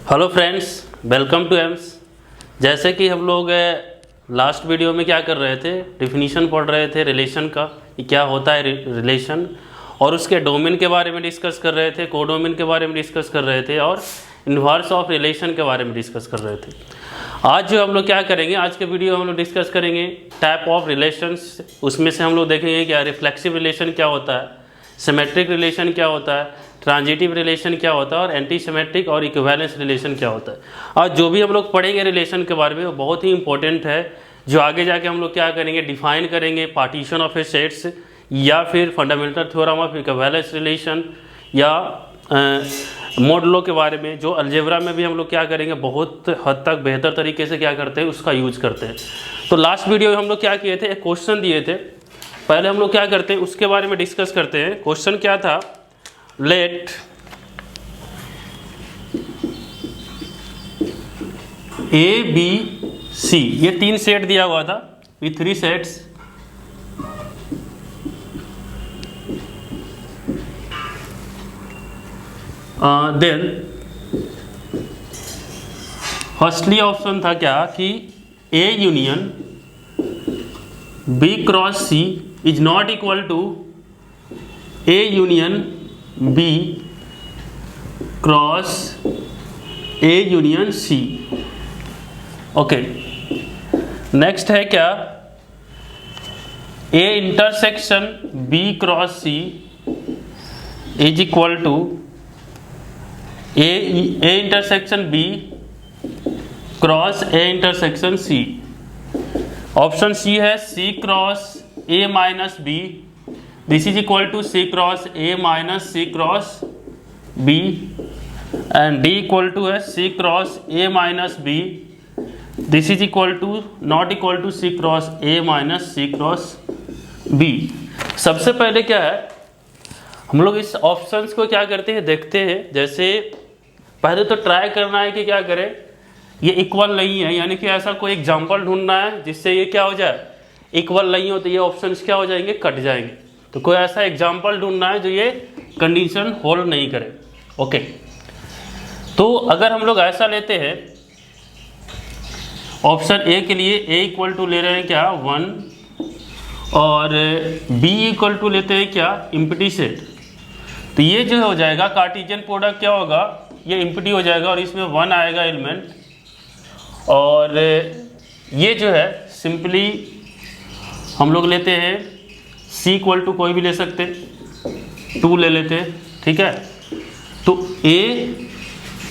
Hello friends, welcome to AIIMS. जैसे कि हम लोग लास्ट वीडियो में क्या कर रहे थे, डिफिनीशन पढ़ रहे थे रिलेशन का, कि क्या होता है रिलेशन, और उसके डोमेन के बारे में डिस्कस कर रहे थे, कोडोमेन के बारे में डिस्कस कर रहे थे, और इन्वर्स ऑफ रिलेशन के बारे में डिस्कस कर रहे थे। आज जो हम लोग क्या करेंगे, आज के वीडियो में हम लोग डिस्कस करेंगे टाइप ऑफ रिलेशंस। उसमें से हम लोग देखेंगे क्या रिफ्लेक्सिव रिलेशन क्या होता है, सिमेट्रिक रिलेशन क्या होता है, ट्रांजिटिव रिलेशन क्या होता है, और एंटी सिमेट्रिक और इक्विवेलेंस रिलेशन क्या होता है। आज जो भी हम लोग पढ़ेंगे रिलेशन के बारे में वो बहुत ही इंपॉर्टेंट है, जो आगे जाके हम लोग क्या करेंगे, डिफाइन करेंगे पार्टीशन ऑफ ए सेट्स, या फिर fundamental theorem of equivalence relation, या मॉडलों के बारे में, जो अलजेब्रा में भी हम लोग क्या करेंगे, बहुत हद तक बेहतर तरीके से क्या करते हैं, उसका यूज करते हैं। तो लास्ट वीडियो में हम लोग क्या किए थे, एक क्वेश्चन दिए थे। पहले हम लोग क्या करते हैं उसके बारे में डिस्कस करते हैं। क्वेश्चन क्या था, लेट ए बी सी, ये 3 सेट दिया हुआ था, ये 3 सेट्स। देन फर्स्टली ऑप्शन था क्या कि A union B cross C is not equal to A union B cross A union C. Okay, next है क्या, A intersection B cross C is equal to A intersection B cross A intersection C. Option C है C cross A minus B, this is equal to C cross A minus C cross B, and D equal to है C cross A minus B, this is equal to not equal to C cross A minus C cross B. सबसे पहले क्या है, हम लोग इस options को क्या करते हैं, देखते हैं। जैसे पहले तो ट्राई करना है कि क्या करें, ये इक्वल नहीं है, यानी कि ऐसा कोई एग्जांपल ढूंढना है जिससे ये क्या हो जाए, इक्वल नहीं हो, तो ये ऑप्शंस क्या हो जाएंगे, कट जाएंगे। तो कोई ऐसा एग्जांपल ढूंढना है जो ये कंडीशन होल्ड नहीं करे। ओके, तो अगर हम लोग ऐसा लेते हैं, ऑप्शन ए के लिए ए इक्वल टू ले रहे हैं क्या 1, और बी इक्वल टू लेते हैं क्या एम्प्टी सेट, तो ये जो हो जाएगा कार्टेशियन प्रोडक्ट क्या होगा, ये एम्प्टी हो जाएगा और इसमें 1 आएगा एलिमेंट, और ये जो है सिंपली हम लोग लेते हैं सी इक्वल टू कोई भी ले सकते, 2 ले लेते हैं, ठीक है। तो ए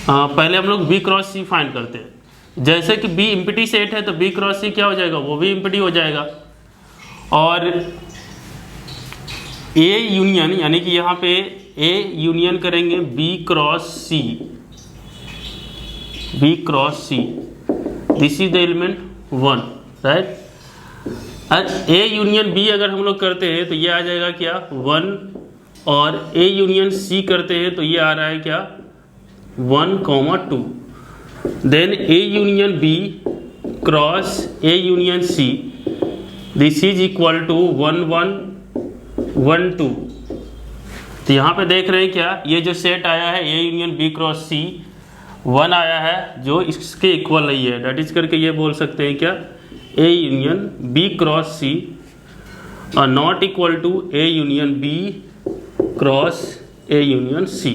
पहले हम लोग बी क्रॉस सी फाइंड करते हैं। जैसे कि बी एम्प्टी सेट है तो बी क्रॉस सी क्या हो जाएगा, वो भी एम्प्टी हो जाएगा। और ए यूनियन, यानी कि यहाँ पे ए यूनियन करेंगे B cross C, B cross C, this is the element 1, right. A union B अगर हम लोग करते हैं तो ये आ जाएगा क्या 1, और ए यूनियन सी करते हैं तो ये आ रहा है क्या 1, 2। Then A union B cross A union C, this is equal to 1, 1, 2। तो यहाँ पे देख रहे हैं क्या, ये जो सेट आया है ए यूनियन बी क्रॉस सी 1 आया है जो इसके इक्वल नहीं है, डेट इज करके ये बोल सकते हैं क्या A union B cross C और not equal to A union B cross A union C.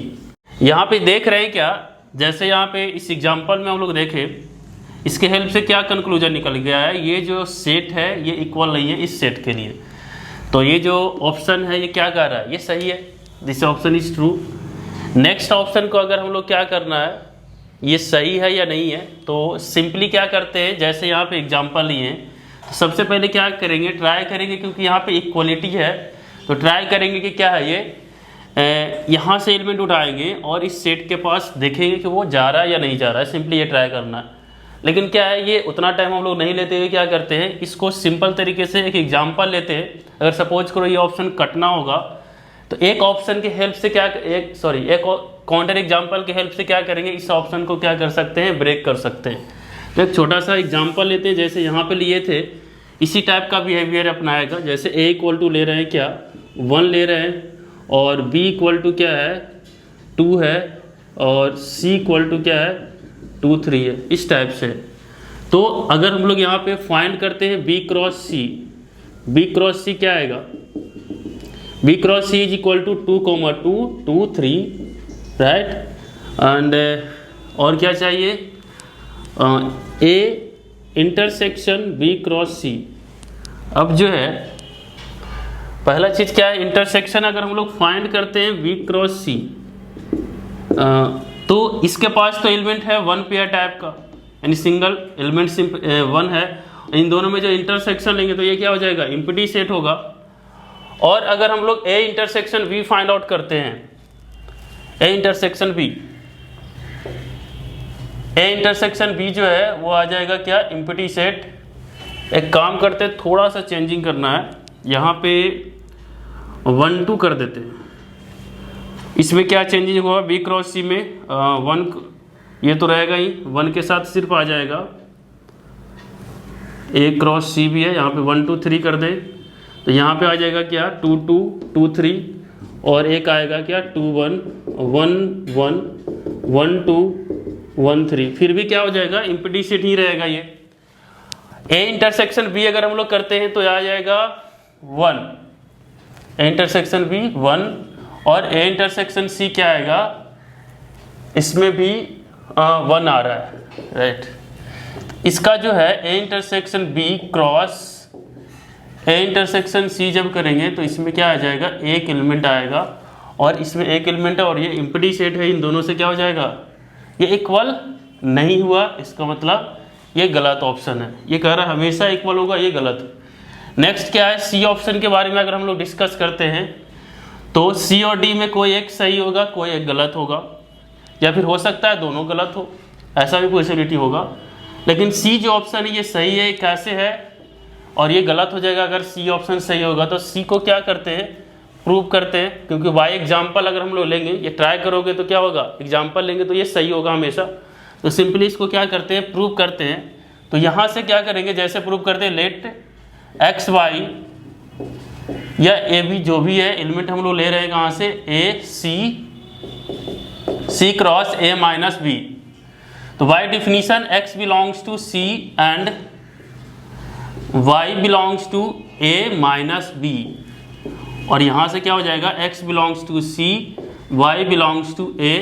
यहाँ पे देख रहे हैं क्या, जैसे यहाँ पे इस एग्जांपल में हम लोग देखें, इसके हेल्प से क्या कंक्लूजन निकल गया है, ये जो सेट है ये इक्वल नहीं है इस सेट के लिए। तो ये जो ऑप्शन है ये क्या कह रहा है, ये सही है, this option is true. Next option को अगर हम लोग क्या करना है, ये सही है या नहीं है, तो सिंपली क्या करते हैं, जैसे यहाँ पे एग्जांपल लिए हैं, तो सबसे पहले क्या करेंगे, ट्राई करेंगे, क्योंकि यहाँ पे इक्वलिटी है तो ट्राई करेंगे कि क्या है ये, यहाँ से एलिमेंट उठाएंगे और इस सेट के पास देखेंगे कि वो जा रहा है या नहीं जा रहा है, सिंपली ये ट्राई करना है। लेकिन क्या है, ये उतना टाइम हम लोग नहीं लेते हुए क्या करते हैं, इसको सिंपल तरीके से एक एग्जाम्पल लेते हैं। अगर सपोज करो ये ऑप्शन कटना होगा तो एक ऑप्शन की हेल्प से क्या, एक काउंटर एग्जाम्पल की हेल्प से क्या करेंगे, इस ऑप्शन को क्या कर सकते हैं, ब्रेक कर सकते हैं। तो एक छोटा सा एग्जाम्पल लेते हैं, जैसे यहाँ पे लिए थे, इसी टाइप का बिहेवियर अपनाएगा। जैसे ए इक्वल टू ले रहे हैं क्या 1 ले रहे हैं, और b इक्वल टू क्या है 2 है, और c इक्वल टू क्या है 2 3 है, इस टाइप से। तो अगर हम लोग यहाँ पे फाइंड करते हैं B cross C, B cross C क्या आएगा, B cross C is equal to 2, 2 2 3 right. And और क्या चाहिए, A intersection B cross C। अब जो है पहला चीज़ क्या है, इंटरसेक्शन अगर हम लोग फाइंड करते हैं B क्रॉस C, तो इसके पास तो एलिमेंट है 1 पेयर टाइप का, यानी सिंगल एलिमेंट 1 है। इन दोनों में जो इंटरसेक्शन लेंगे तो ये क्या हो जाएगा, एम्प्टी सेट होगा। और अगर हम लोग A intersection B find out करते हैं, A इंटरसेक्शन B जो है वो आ जाएगा क्या, एम्प्टी सेट। एक काम करते हैं, थोड़ा सा चेंजिंग करना है, यहाँ पे 1 2 कर देते हैं। इसमें क्या चेंजिंग होगा, B क्रॉस C में 1, ये तो रहेगा ही, 1 के साथ सिर्फ आ जाएगा A क्रॉस C भी है, यहाँ पे 1 2 3 कर दें तो यहाँ पे आ जाएगा क्या 2 2 2 3, और एक आएगा क्या 2 1 1 1 1 2 1 3, फिर भी क्या हो जाएगा, एम्प्टी सेट ही रहेगा ये। A इंटरसेक्शन B अगर हम लोग करते हैं तो आ जाएगा 1, A इंटरसेक्शन B 1, और A इंटरसेक्शन C क्या आएगा, इसमें भी 1 आ रहा है राइट। इसका जो है A intersection B cross A intersection C जब करेंगे तो इसमें क्या आ जाएगा, एक एलिमेंट आएगा और इसमें एक एलिमेंट है, और ये एम्प्टी सेट है, इन दोनों से क्या हो जाएगा, ये इक्वल नहीं हुआ, इसका मतलब ये गलत ऑप्शन है। ये कह रहा है हमेशा इक्वल होगा, ये गलत। नेक्स्ट क्या है, C ऑप्शन के बारे में अगर हम लोग डिस्कस करते हैं तो C और D में कोई एक सही होगा, कोई एक गलत होगा, या फिर हो सकता है दोनों गलत हो, ऐसा भी पॉसिबिलिटी होगा। लेकिन C जो ऑप्शन है ये सही है, कैसे है, और ये गलत हो जाएगा अगर C ऑप्शन सही होगा। तो C को क्या करते हैं, प्रूव करते हैं, क्योंकि बाय एग्जाम्पल अगर हम लोग लेंगे, ये ट्राई करोगे तो क्या होगा, एग्जाम्पल लेंगे तो ये सही होगा हमेशा। तो सिंपली इसको क्या करते हैं, प्रूव करते हैं। तो यहाँ से क्या करेंगे, जैसे प्रूव करते हैं, लेट एक्स वाई या ए बी जो भी है एलिमेंट हम लोग ले रहे हैं कहाँ से, A C cross A minus B. तो by definition x belongs to C and y belongs to A minus B, और यहाँ से क्या हो जाएगा, x belongs to C, y belongs to A,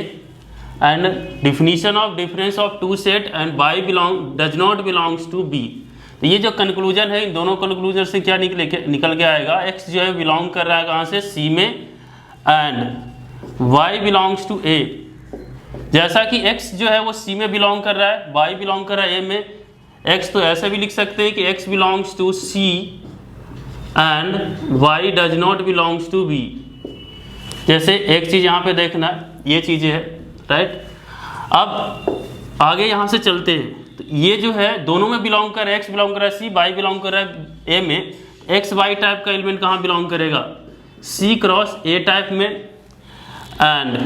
and definition of difference of two set and y does not belongs to B। तो ये जो conclusion है, इन दोनों कंक्लूजन से क्या निकल के आएगा, x जो है बिलोंग कर रहा है कहाँ से, C में, and y belongs to A। जैसा कि x जो है वो C में बिलोंग कर रहा है, y बिलोंग कर रहा है A में, x तो ऐसे भी लिख सकते हैं कि x belongs to C and y does not belongs to B। जैसे एक चीज़ यहाँ पे देखना, ये चीज़ें है राइट। अब आगे यहाँ से चलते हैं, तो ये जो है दोनों में बिलोंग कर रहा है, x बिलोंग कर रहा है C, y बिलोंग कर रहा है A में, x y टाइप का एलिमेंट कहाँ बिलोंग करेगा, C क्रॉस A टाइप में। एंड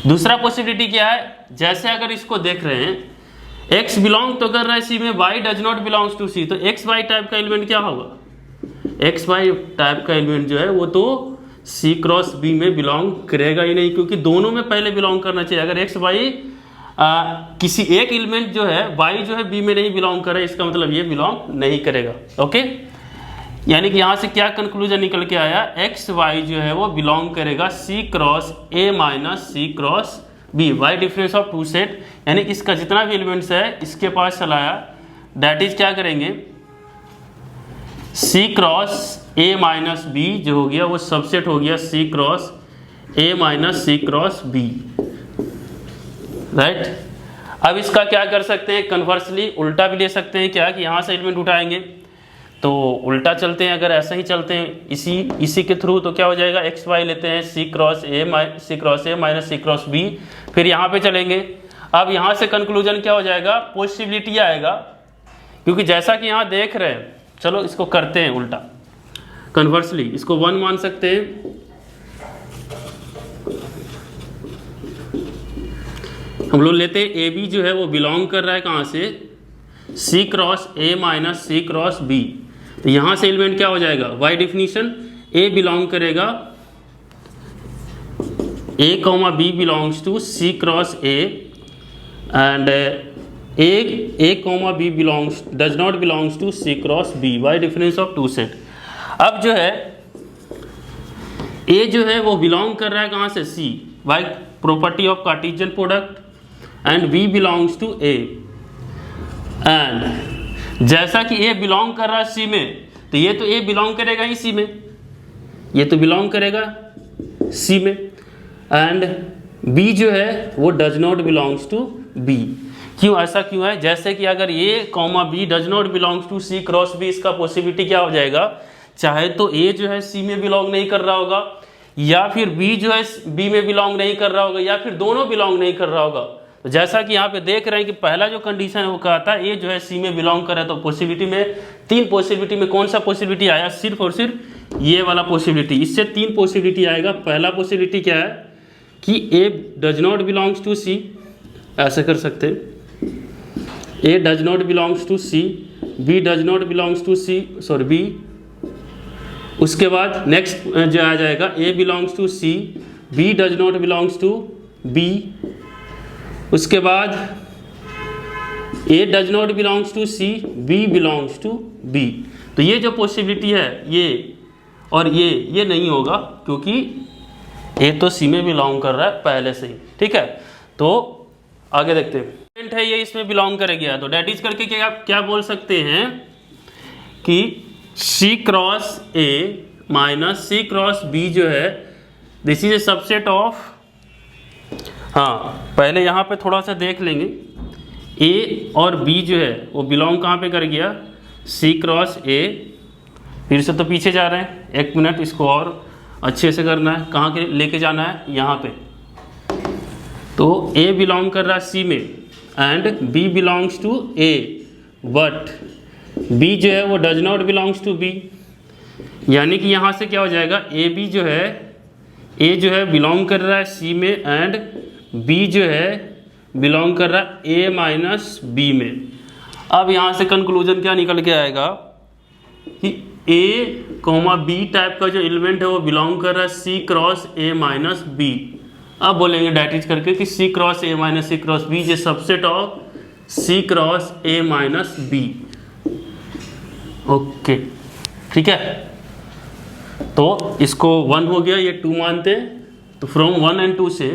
दूसरा पॉसिबिलिटी क्या है, जैसे अगर इसको देख रहे हैं x बिलोंग तो कर रहा है C में, y does not belongs to C, तो x y टाइप का एलिमेंट क्या होगा, x y टाइप का एलिमेंट जो है वो तो C क्रॉस B में बिलोंग करेगा ही नहीं, क्योंकि दोनों में पहले बिलोंग करना चाहिए। अगर x y किसी एक एलिमेंट जो है y जो है B में नहीं बिलोंग करे, इसका मतलब ये बिलोंग नहीं करेगा। ओके, यानी कि यहाँ से क्या कंक्लूजन निकल के आया, एक्स वाई जो है वो बिलोंग करेगा C cross A minus C cross B, by difference of two set, यानी इसका जितना भी एलिमेंट्स है इसके पास चलाया, दैट इज क्या करेंगे, C cross A minus B जो हो गया वो सबसेट हो गया C cross A minus C cross B right. अब इसका क्या कर सकते हैं, कन्वर्सली उल्टा भी ले सकते हैं, क्या कि यहाँ से एलिमेंट उठाएंगे तो उल्टा चलते हैं, अगर ऐसा ही चलते हैं इसी के थ्रू तो क्या हो जाएगा, एक्स वाई लेते हैं C cross A minus C cross B, फिर यहाँ पे चलेंगे। अब यहाँ से कंक्लूजन क्या हो जाएगा, पॉसिबिलिटी आएगा, क्योंकि जैसा कि यहाँ देख रहे हैं, चलो इसको करते हैं उल्टा, कन्वर्सली इसको 1 मान सकते हैं। हम लोग लेते हैं AB जो है वो बिलोंग कर रहा है कहाँ से, C cross A minus C cross B, तो यहाँ से एलिमेंट क्या हो जाएगा, वाई डिफिनीशन A बिलोंग करेगा A, B belongs to C cross A and A comma B belongs does not belongs to C cross B by difference of two set. अब जो है ए जो है वो बिलोंग कर रहा है कहाँ से, C, by property of Cartesian product, and B belongs to A. And जैसा कि ए बिलोंग कर रहा है सी में, तो ये तो ए बिलोंग करेगा ही सी में, ये तो बिलोंग करेगा सी में। एंड बी जो है वो does not belongs to B. क्यों, ऐसा क्यों है? जैसे कि अगर A comma B does not belongs to C cross B, इसका पॉसिबिलिटी क्या हो जाएगा, चाहे तो ए जो है सी में बिलोंग नहीं कर रहा होगा, या फिर बी जो है बी में बिलोंग नहीं कर रहा होगा, या फिर दोनों बिलोंग नहीं कर रहा होगा। तो जैसा कि यहाँ पे देख रहे हैं कि पहला जो कंडीशन है वो कहा था ए जो है सी में बिलोंग कर रहा है, तो पॉसिबिलिटी में, तीन पॉसिबिलिटी में कौन सा पॉसिबिलिटी आया, सिर्फ और सिर्फ ये वाला पॉसिबिलिटी। इससे तीन पॉसिबिलिटी आएगा। पहला पॉसिबिलिटी क्या है कि A does not belongs to C, ऐसे कर सकते हैं, A does not belongs to C, B does not belongs to C, sorry B. उसके बाद नेक्स्ट जो आ जाएगा A belongs to C, B does not belongs to B. उसके बाद A does not belongs to C, B belongs to B. तो ये जो पॉसिबिलिटी है ये और ये नहीं होगा, क्योंकि ए तो सी में बिलोंग कर रहा है पहले से ही। ठीक है, तो आगे देखते हैं। है ये इसमें बिलोंग करेगा, तो डेट इज करके क्या बोल सकते हैं कि C cross A minus C cross B जो है, this is a subset of, हाँ पहले यहाँ पे थोड़ा सा देख लेंगे, ए और बी जो है वो बिलोंग कहाँ पे कर गया, सी क्रॉस ए। फिर से तो पीछे जा रहे हैं, एक मिनट, इसको और अच्छे से करना है। कहाँ के लेके जाना है, यहाँ पे। तो ए बिलोंग कर रहा है सी में and B belongs to A, but B जो है वो does not belongs to B. यानी कि यहाँ से क्या हो जाएगा, ए बी जो है, ए जो है बिलोंग कर रहा है सी में, एंड बी जो है बिलोंग कर रहा है ए माइनस बी में। अब यहाँ से कंक्लूजन क्या निकल के आएगा कि ए कॉमा बी टाइप का जो एलिमेंट है वो बिलोंग कर रहा है C cross A minus B. अब बोलेंगे डेट इज करके कि C cross A minus C cross B is a subset of C cross A minus B. Okay, ठीक है, तो इसको 1 हो गया, ये 2 मानते हैं। तो फ्रॉम 1 एंड 2 से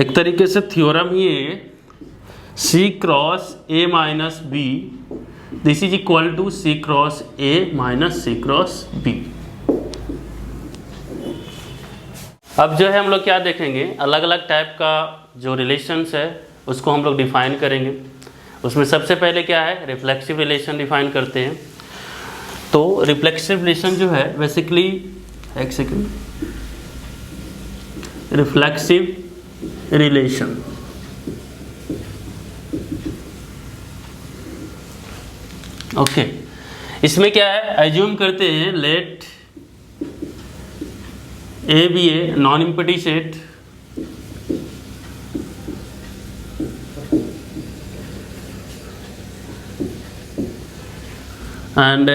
एक तरीके से थ्योरम ही है, C cross A minus B this is equal to C cross A minus C cross B. अब जो है हम लोग क्या देखेंगे, अलग अलग टाइप का जो रिलेशंस है उसको हम लोग डिफाइन करेंगे। उसमें सबसे पहले क्या है, रिफ्लेक्सिव रिलेशन डिफाइन करते हैं। तो रिफ्लेक्सिव रिलेशन जो है बेसिकली, एक सेकेंड, रिफ्लेक्सिव रिलेशन ओके, इसमें क्या है, एज्यूम करते हैं let A be a non empty set and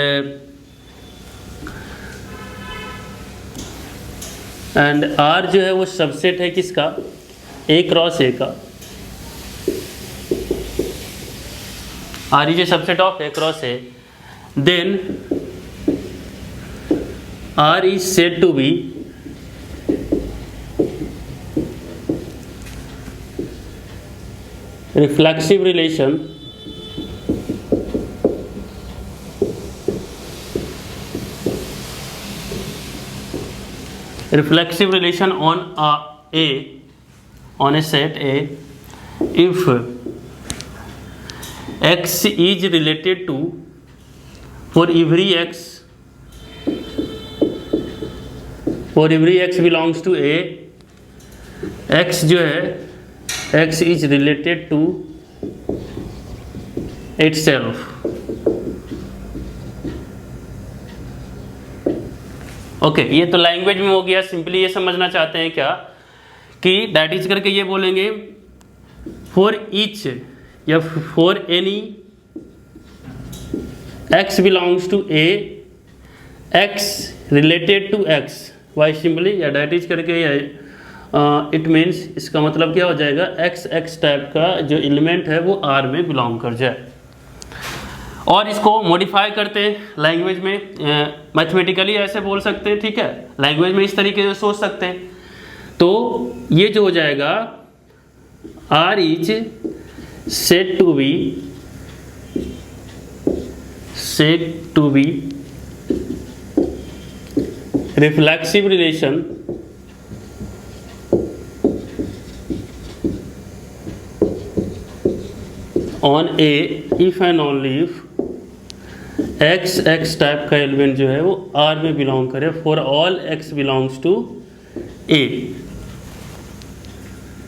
R जो है वो सबसेट है किसका, ए क्रॉस ए का। R is a subset of A cross A, then R is said to be reflexive relation on a set A if x is related to, for every x belongs to A, x जो है x is related to itself। Okay, ये तो language में हो गया। Simply ये समझना चाहते हैं क्या कि डेट इज करके ये बोलेंगे फॉर ईच या for any x belongs to A, x related to x, by simply या डेट इज करके ये इट मीन्स इसका मतलब क्या हो जाएगा, एक्स एक्स टाइप का जो एलिमेंट है वो आर में बिलोंग कर जाए। और इसको मॉडिफाई करते हैं लैंग्वेज में, मैथमेटिकली ऐसे बोल सकते हैं, ठीक है, लैंग्वेज में इस तरीके से सोच सकते हैं। तो ये जो हो जाएगा R is said to be reflexive relation on A if and only if X x type का एलिमेंट जो है वो आर में बिलोंग करे for all x belongs to A.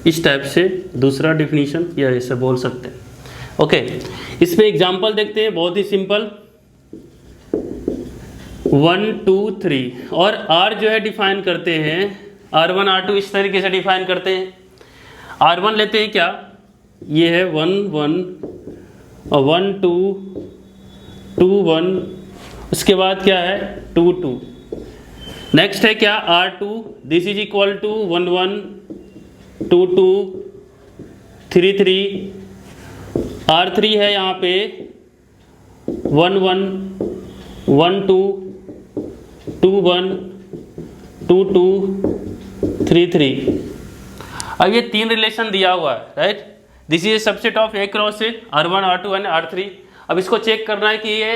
इस टाइप से दूसरा डिफिनीशन या ऐसे बोल सकते हैं। ओके, इसमें एग्जांपल देखते हैं, बहुत ही सिंपल। 1 2 3 और आर जो है डिफाइन करते हैं R1 R2 इस तरीके से डिफाइन करते हैं। R1 लेते हैं क्या, ये है 1 1 और 1 2 2 1, उसके बाद क्या है 2 2। नेक्स्ट है क्या R2, this is equal to 1 1 2 2 3 3। R3 है यहाँ पे 1 1 1 2 2 1 2 2 3 3। अब ये तीन रिलेशन दिया हुआ है, right. This is subset of A cross A R1 R2 and R3। अब इसको चेक करना है कि ये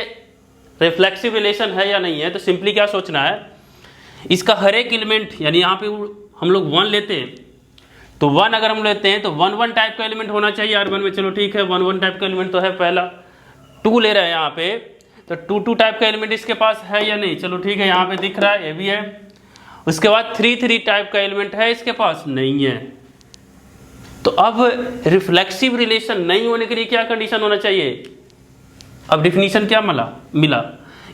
रिफ्लेक्सिव रिलेशन है या नहीं है। तो सिंपली क्या सोचना है, इसका हर एक एलिमेंट, यानी यहाँ पे हम लोग 1 लेते हैं, तो 1 अगर हम लेते हैं तो 1 1 टाइप का एलिमेंट होना चाहिए R1 में। चलो ठीक है, 1 1 टाइप का एलिमेंट तो है पहला। 2 ले रहे हैं यहाँ पे, तो 2 2 टाइप का एलिमेंट इसके पास है या नहीं, चलो ठीक है, यहाँ पे दिख रहा है, ये भी है। उसके बाद 3 3 टाइप का एलिमेंट है, इसके पास नहीं है। तो अब रिफ्लेक्सिव रिलेशन नहीं होने के लिए क्या कंडीशन होना चाहिए, अब डिफिनीशन क्या मिला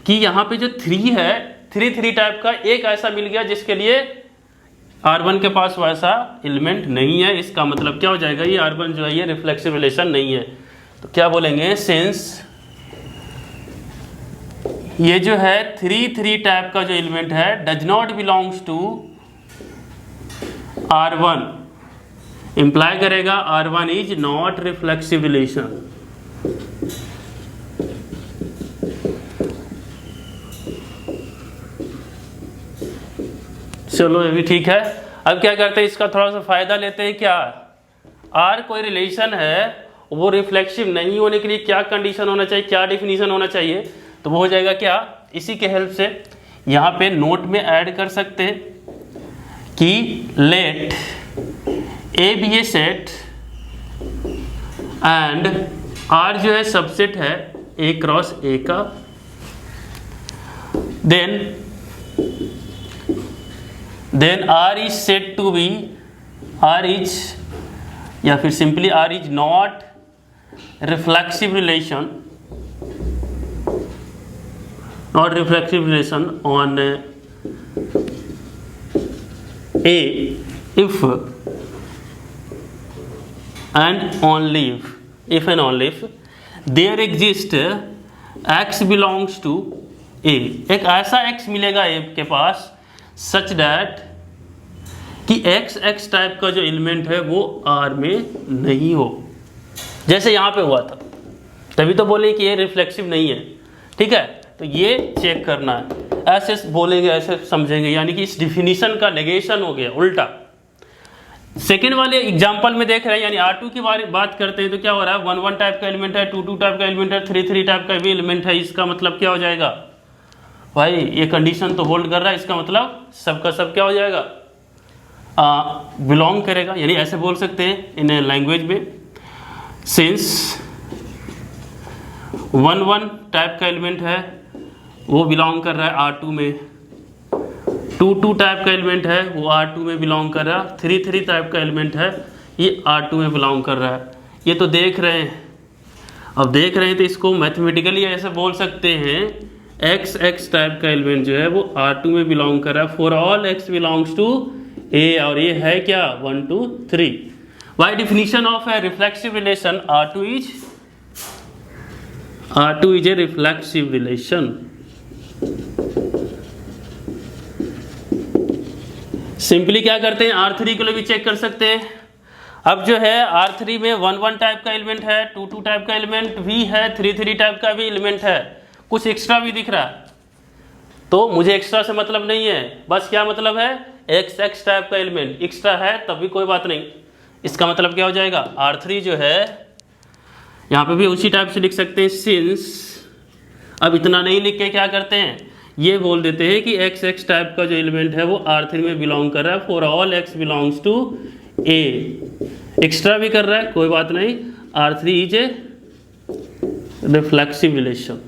कि यहाँ पे जो 3 है, 3 3 टाइप का एक ऐसा मिल गया जिसके लिए R1 के पास वैसा एलिमेंट नहीं है। इसका मतलब क्या हो जाएगा, ये R1 जो है ये रिफ्लेक्सिव रिलेशन नहीं है। तो क्या बोलेंगे, सिंस ये जो है 3 3 टाइप का जो एलिमेंट है does not belongs to R1, imply करेगा R1 is not reflexive relation. चलो ये भी ठीक है। अब क्या करते हैं, इसका थोड़ा सा फायदा लेते हैं। क्या R कोई रिलेशन है, वो रिफ्लेक्सिव नहीं होने के लिए क्या कंडीशन होना चाहिए, क्या डिफिनीशन होना चाहिए, तो वो हो जाएगा क्या, इसी के हेल्प से यहाँ पे नोट में ऐड कर सकते हैं कि let A be a set and R जो है सबसेट है ए क्रॉस ए का, then R is said to be, R is, या फिर simply R is not reflexive relation, not reflexive relation on A if and only if and only if there exist x belongs to A। एक ऐसा x मिलेगा A के पास such that कि x x type का जो element है वो R में नहीं हो, जैसे यहाँ पे हुआ था, तभी तो बोले कि ये रिफ्लेक्सिव नहीं है, ठीक है। तो ये चेक करना है, ऐसे बोलेंगे, ऐसे समझेंगे, यानी कि इस डिफिनीशन का नेगेशन हो गया, उल्टा। सेकेंड वाले एग्जाम्पल में देख रहे हैं, यानी R2 की बात करते हैं तो क्या हो रहा है, 1 1 टाइप का एलिमेंट है, 2 2 टाइप का एलिमेंट है, 3 3 टाइप का भी एलिमेंट है। इसका मतलब क्या हो जाएगा भाई, ये कंडीशन तो होल्ड कर रहा है, इसका मतलब सबका सब क्या हो जाएगा, बिलोंग करेगा। यानी ऐसे बोल सकते हैं इन लैंग्वेज में, सिंस 1 1 टाइप का एलिमेंट है वो बिलोंग कर रहा है R2 में, 2 2 टाइप का एलिमेंट है वो R2 में बिलोंग कर रहा है, 3 3 टाइप का एलिमेंट है ये R2 में बिलोंग कर रहा है। ये तो देख रहे हैं, अब देख रहे हैं तो इसको मैथमेटिकली ऐसे बोल सकते हैं, एक्स एक्स टाइप का एलिमेंट जो है वो R2 में बिलोंग कर रहा है for all x belongs to A, और ये है क्या 1 2 3। By definition of a reflexive relation R2 is a reflexive relation simply क्या करते हैं, R3 के लिए भी चेक कर सकते हैं। अब जो है R3 में 1 टाइप का एलिमेंट है, 2 टाइप का एलिमेंट भी है, 3 टाइप का भी एलिमेंट है, कुछ एक्स्ट्रा भी दिख रहा है। तो मुझे एक्स्ट्रा से मतलब नहीं है, बस क्या मतलब है, XX टाइप का एलिमेंट एक्स्ट्रा है तब भी कोई बात नहीं। इसका मतलब क्या हो जाएगा, R3 जो है यहाँ पे भी उसी टाइप से लिख सकते हैं, सिंस। अब इतना नहीं लिख के क्या करते हैं, ये बोल देते हैं कि XX टाइप का जो एलिमेंट है वो R3 में बिलोंग कर रहा है, for all X belongs to A। Extra भी कर रहा है कोई बात नहीं, R3 is a reflexive relation.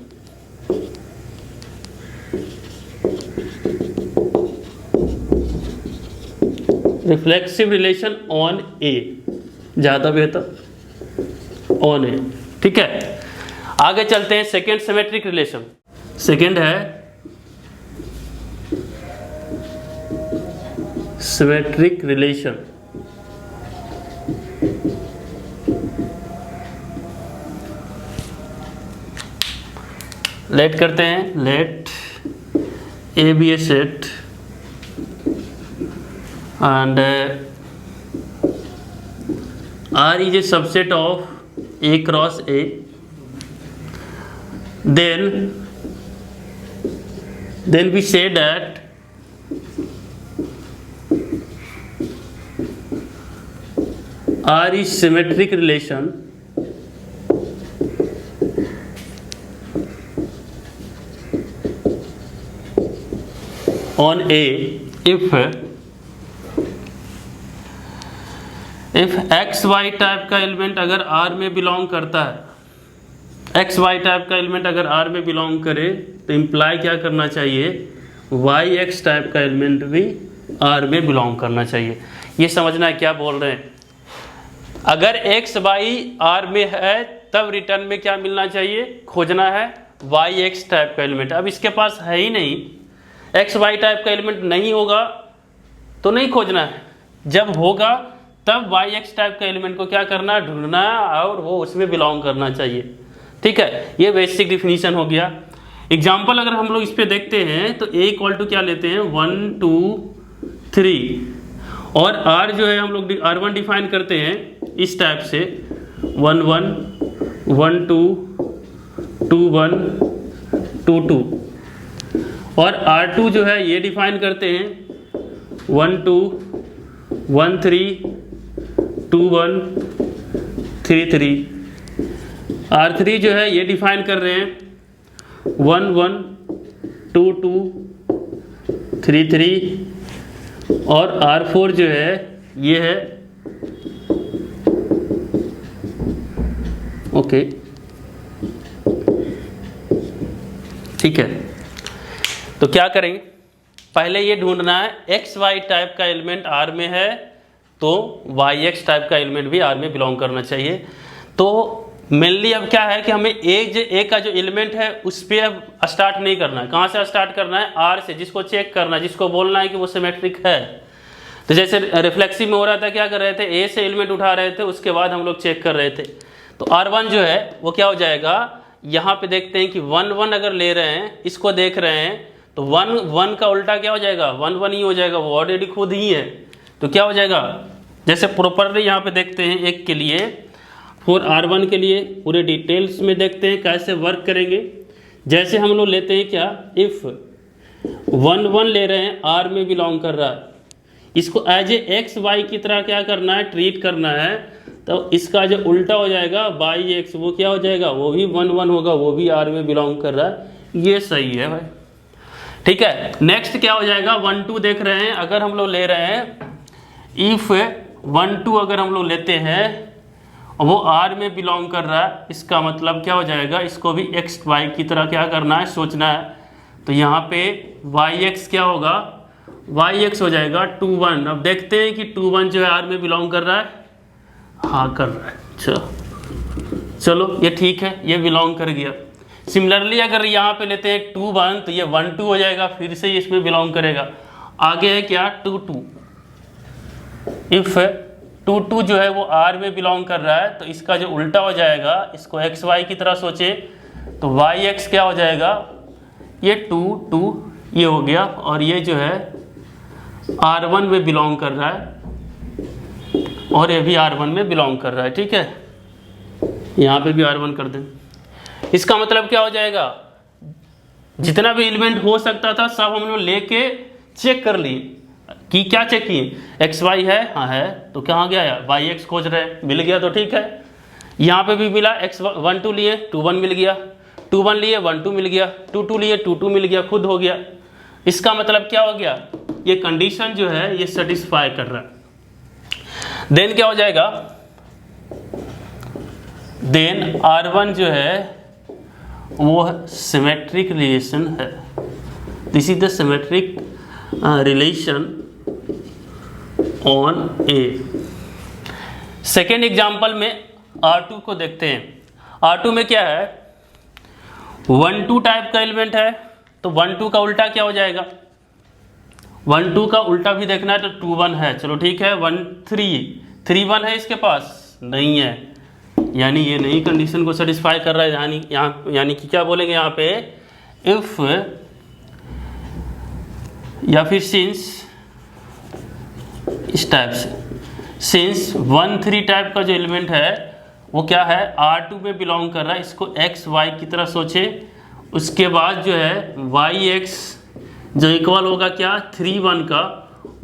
Reflexive relation on A, ज़्यादा बेहतर ऑन ए। ठीक है, आगे चलते हैं। सेकेंड सिमेट्रिक रिलेशन, सेकेंड है सिमेट्रिक रिलेशन। लेट करते हैं, let A be a set and R is a subset of A cross A, then we say that R is symmetric relation on A if x y type का element अगर R में belong करता है, x y type का element अगर R में belong करे तो इम्प्लाई क्या करना चाहिए, वाई एक्स टाइप का एलिमेंट भी R में बिलोंग करना चाहिए। ये समझना है क्या बोल रहे हैं। अगर एक्स वाई R में है तब रिटर्न में क्या मिलना चाहिए, खोजना है वाई एक्स टाइप का एलिमेंट। अब इसके पास है ही नहीं, एक्स वाई टाइप का एलिमेंट नहीं होगा तो नहीं खोजना है, जब होगा तब वाई एक्स टाइप का एलिमेंट को क्या करना है, ढूंढना है और वो उसमें बिलोंग करना चाहिए। ठीक है, ये बेसिक डिफिनीशन हो गया। एग्जाम्पल अगर हम लोग इस पे देखते हैं तो A इक्वल टू क्या लेते हैं, 1 2 3 और R जो है हम लोग R1 डिफाइन करते हैं इस टाइप से 1 1 1 2 2 1 2 2 और R2 जो है ये डिफाइन करते हैं 1 2 1 3 2 1 3 3। R3 जो है ये डिफाइन कर रहे हैं 1 1 2 2 3 3 और R4 जो है ये है ओके। ठीक है, तो क्या करेंगे, पहले ये ढूंढना है एक्स वाई टाइप का एलिमेंट R में है तो वाई एक्स टाइप का एलिमेंट भी R में बिलोंग करना चाहिए। तो मेनली अब क्या है कि हमें ए का जो एलिमेंट है उस पर अब स्टार्ट नहीं करना है। कहाँ से स्टार्ट करना है, R से, जिसको चेक करना है, जिसको बोलना है कि वो सिमेट्रिक है। तो जैसे रिफ्लेक्सिव में हो रहा था, क्या कर रहे थे, ए से एलिमेंट उठा रहे थे, उसके बाद हम लोग चेक कर रहे थे। तो R1 जो है वो क्या हो जाएगा, यहाँ पे देखते हैं कि 1 1 अगर ले रहे हैं, इसको देख रहे हैं तो 1 1 का उल्टा क्या हो जाएगा, 1 1 ही हो जाएगा, वो ऑलरेडी खुद ही है। तो क्या हो जाएगा, जैसे प्रॉपरली यहाँ पे देखते हैं एक के लिए, फॉर R1 के लिए पूरे डिटेल्स में देखते हैं कैसे वर्क करेंगे। जैसे हम लोग लेते हैं क्या, इफ़ 1 1 ले रहे हैं, R में बिलोंग कर रहा है, इसको एज ए एक्स वाई की तरह क्या करना है, ट्रीट करना है। तो इसका जो उल्टा हो जाएगा बाई एक्स, वो क्या हो जाएगा, वो भी 1 1 होगा, वो भी R में बिलोंग कर रहा है। ये सही है भाई। ठीक है, नेक्स्ट क्या हो जाएगा, 1 2 देख रहे हैं, अगर हम लोग ले रहे हैं इफ़ 1 2 अगर हम लोग लेते हैं वो R में बिलोंग कर रहा है, इसका मतलब क्या हो जाएगा, इसको भी एक्स वाई की तरह क्या करना है, सोचना है। तो यहाँ पे वाई एक्स क्या होगा, वाई एक्स हो जाएगा 2 1। अब देखते हैं कि 2 1 जो है R में बिलोंग कर रहा है, हाँ कर रहा है। चलो ये ठीक है, ये बिलोंग कर गया। सिमिलरली अगर यहाँ पे लेते हैं 2 1 तो ये 1 2 हो जाएगा, फिर से इसमें बिलोंग करेगा। आगे है क्या, 2 2। इफ 2 2 जो है वो R में बिलोंग कर रहा है, तो इसका जो उल्टा हो जाएगा, इसको एक्स वाई की तरह सोचे तो वाई एक्स क्या हो जाएगा, ये 2 2 ये हो गया, और ये जो है R1 में बिलोंग कर रहा है और ये भी R1 में बिलोंग कर रहा है, ठीक है। यहाँ पे भी R1 कर दें। इसका मतलब क्या हो जाएगा, जितना भी एलिमेंट हो सकता था सब हम लोग लेके चेक कर लिए कि क्या चेक किए, एक्स वाई है, हाँ है, तो कहाँ गया, वाई एक्स खोज रहे हैं, मिल गया तो ठीक है। यहाँ पे भी मिला, एक्स 1 2 लिए 2 1 मिल गया, 2 1 लिए 1 2 मिल गया, 2 2 लिए 2 2 मिल गया, खुद हो गया। इसका मतलब क्या हो गया, ये कंडीशन जो है ये सेटिस्फाई कर रहा है। देन क्या हो जाएगा, देन R1 जो है वो सिमेट्रिक रिलेशन है। This is the symmetric relation on A. Second example में R2 को देखते हैं। R2 में क्या है, 1 2 टाइप का एलिमेंट है, तो 1 2 का उल्टा क्या हो जाएगा, 1 2 का उल्टा भी देखना है तो 2 1 है, चलो ठीक है। 1 3 1 है इसके पास, नहीं है, यानी ये नई कंडीशन को सेटिस्फाई कर रहा है। यानी कि क्या बोलेंगे यहाँ पे, इफ या फिर सिंस, इस टाइप से, सिंस 1 3 टाइप का जो एलिमेंट है वो क्या है, R2 में बिलोंग कर रहा है। इसको एक्स वाई की तरह सोचे, उसके बाद जो है वाई एक्स जो इक्वल होगा क्या 3 1 का,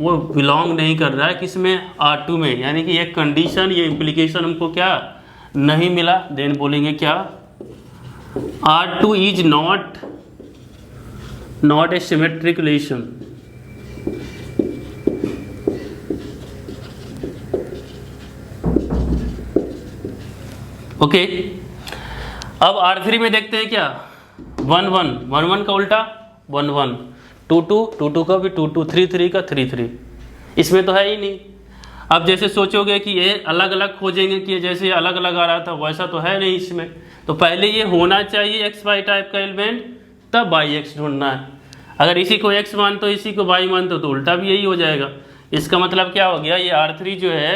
वो बिलोंग नहीं कर रहा है किसमें, R2 में। यानी कि ये कंडीशन, ये इम्प्लीकेशन हमको क्या नहीं मिला। देन बोलेंगे क्या, R2 is not a symmetric relation. Okay, अब R3 में देखते हैं क्या, 1 1 1 1 का उल्टा 1 1, 2 2 2 2 का भी 2 2, 3 3 का 3 3, इसमें तो है ही नहीं। अब जैसे सोचोगे कि ये अलग अलग खोजेंगे कि जैसे अलग अलग आ रहा था, वैसा तो है नहीं इसमें। तो पहले ये होना चाहिए एक्स वाई टाइप का एलिमेंट, तब वाई एक्स ढूंढना है। अगर इसी को एक्स मानते हो इसी को वाई मानते हो तो उल्टा भी यही हो जाएगा। इसका मतलब क्या हो गया, ये R3 जो है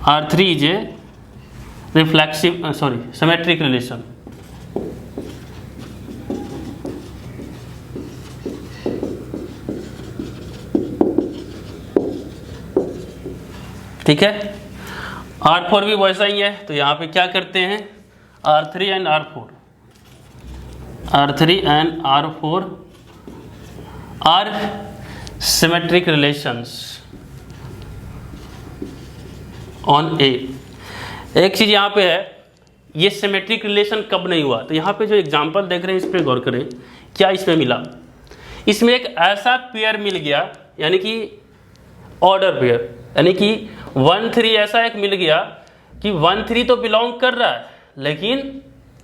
R3 is a reflexive symmetric relation. ठीक है, R4 भी वैसा ही है। तो यहाँ पे क्या करते हैं, R3 and R4 are symmetric relations on A. एक चीज़ यहाँ पे है, ये सिमेट्रिक रिलेशन कब नहीं हुआ, तो यहाँ पे जो एग्जांपल देख रहे हैं इस पर गौर करें। क्या इसमें मिला, इसमें एक ऐसा पेयर मिल गया, यानी कि ऑर्डर पेयर, यानी कि 1 3 ऐसा एक मिल गया कि 1 3 तो बिलोंग कर रहा है लेकिन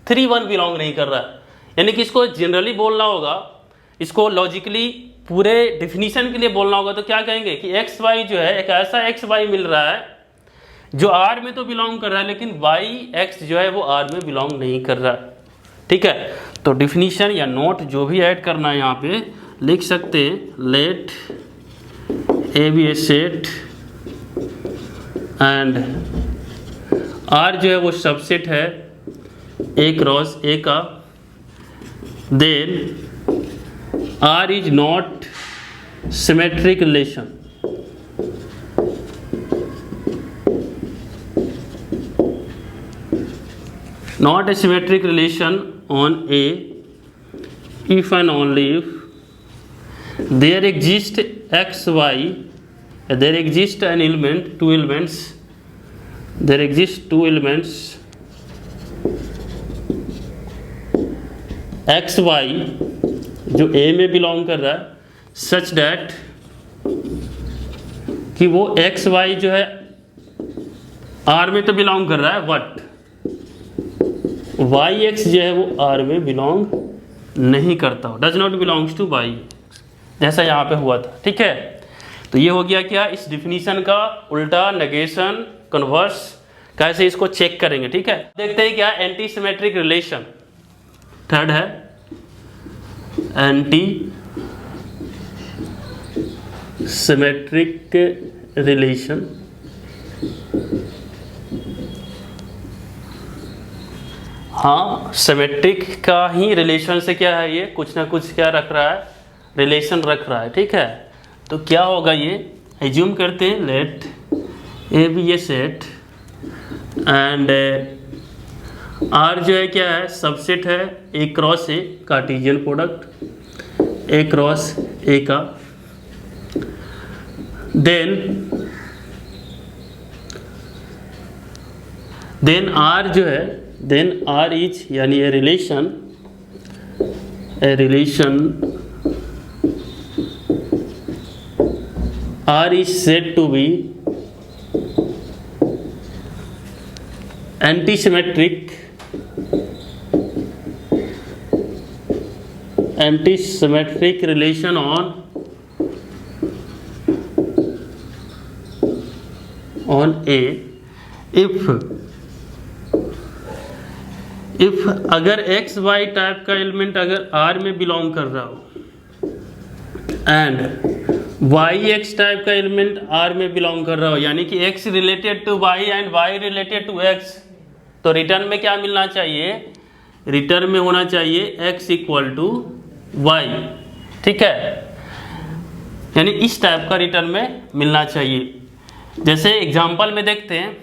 3 1 बिलोंग नहीं कर रहा है। यानी कि इसको जनरली बोलना होगा, इसको लॉजिकली पूरे डिफिनीशन के लिए बोलना होगा तो क्या कहेंगे कि एक्स वाई जो है, एक ऐसा एक्स वाई मिल रहा है जो आर में तो बिलोंग कर रहा है लेकिन वाई एक्स जो है वो आर में बिलोंग नहीं कर रहा है। ठीक है, तो डिफिनीशन या नोट जो भी ऐड करना है यहाँ पे लिख सकते हैं, let A be a set and R जो है वो सबसेट है ए क्रॉस ए का, then R is not symmetric relation. Not a symmetric relation on A if and only if there exists x y, there exist an element, two elements, there exist two elements x y जो A में belong कर रहा है such that कि वो x y जो है R में तो बिलोंग कर रहा है बट वाई एक्स जो है वो आर में बिलोंग नहीं करता, does not belongs to y, जैसा यहाँ पे हुआ था। ठीक है, तो ये हो गया क्या, इस डिफिनीशन का उल्टा, नेगेशन, कन्वर्स, कैसे इसको चेक करेंगे। ठीक है, देखते हैं क्या एंटी सिमेट्रिक रिलेशन। थर्ड है एंटी सिमेट्रिक रिलेशन। हाँ, सिमेट्रिक का ही रिलेशन से क्या है, ये कुछ ना कुछ क्या रख रहा है, रिलेशन रख रहा है, ठीक है। तो क्या होगा, ये एज्यूम करते हैं, let A be a set and R जो है क्या है, सबसेट है A cross A, Cartesian product A cross A का। देन आर जो है, देन आर इज यानी a relation R is said to be antisymmetric relation on A if अगर एक्स वाई टाइप का एलिमेंट अगर R में belong कर रहा हो एंड वाई एक्स टाइप का एलिमेंट R में बिलोंग कर रहा हो, यानी कि x related to y and y related to x, तो रिटर्न में क्या मिलना चाहिए, रिटर्न में होना चाहिए x इक्वल टू वाई, ठीक है। यानी इस टाइप का रिटर्न में मिलना चाहिए। जैसे एग्जांपल में देखते हैं,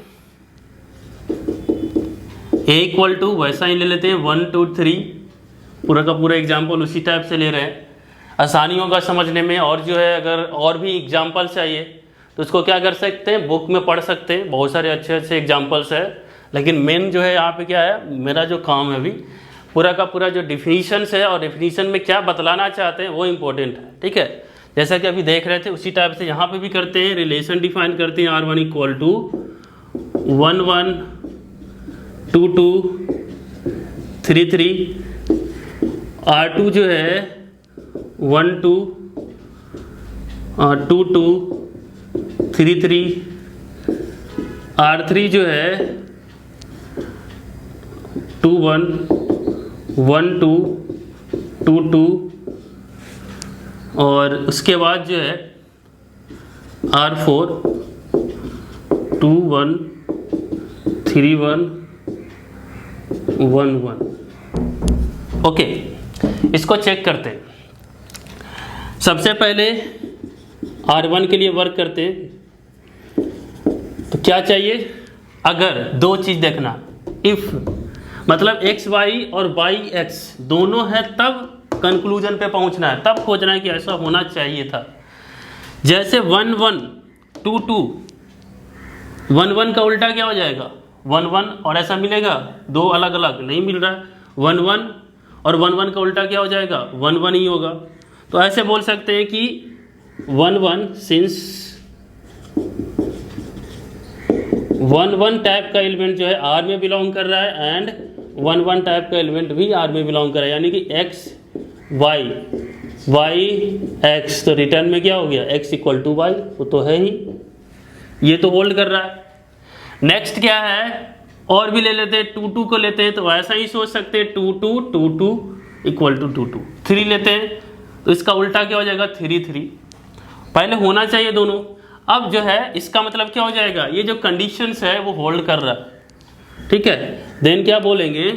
a इक्वल टू वैसा ही ले लेते हैं 1 2 3, पूरा का पूरा एग्जांपल उसी टाइप से ले रहे हैं, आसानी होगा समझने में। और जो है अगर और भी एग्जांपल चाहिए तो उसको क्या कर सकते हैं, बुक में पढ़ सकते हैं, बहुत सारे अच्छे अच्छे एग्जांपल्स है। लेकिन मेन जो है यहाँ पे क्या है, मेरा जो काम है अभी पूरा का पूरा जो डिफिनीशंस है और डिफिनीशन में क्या बतलाना चाहते हैं वो इम्पोर्टेंट है, ठीक है। जैसा कि अभी देख रहे थे उसी टाइप से यहाँ पे भी करते हैं, रिलेशन डिफाइन करते हैं R1 इक्वल टू 1 1 2 2 3 3, R2 जो है 1 2 2 2 3 3, R3 जो है 2 1 1 2 2 2, और उसके बाद जो है R4 2 1 3 1 1 1। ओके, इसको चेक करते हैं। सबसे पहले R1 के लिए वर्क करते हैं। तो क्या चाहिए, अगर दो चीज़ देखना, इफ़ मतलब x y और y x दोनों है तब कंक्लूजन पे पहुंचना है, तब खोजना है कि ऐसा होना चाहिए था। जैसे 1 1 2 2, 1 1 का उल्टा क्या हो जाएगा, 1 1, और ऐसा मिलेगा, दो अलग अलग नहीं मिल रहा है। 1 1 और 1 1 का उल्टा क्या हो जाएगा, 1 1 ही होगा। तो ऐसे बोल सकते हैं कि 1 1 सिंस 1 1 टाइप का एलिमेंट जो है R में बिलोंग कर रहा है एंड 1 1 टाइप का एलिमेंट भी R में बिलोंग कर रहा है, यानी कि x y y x, तो रिटर्न में क्या हो गया, x इक्वल टू वाई, वो तो है ही, ये तो होल्ड कर रहा है। नेक्स्ट क्या है, और भी ले लेते हैं, 2 2 को लेते हैं, तो ऐसा ही सोच सकते हैं 2 2 2 2 इक्वल टू 2 2। 3 लेते हैं तो इसका उल्टा क्या हो जाएगा, 3 3। पहले होना चाहिए दोनों, अब जो है इसका मतलब क्या हो जाएगा, ये जो कंडीशंस है वो होल्ड कर रहा है, ठीक है। देन क्या बोलेंगे,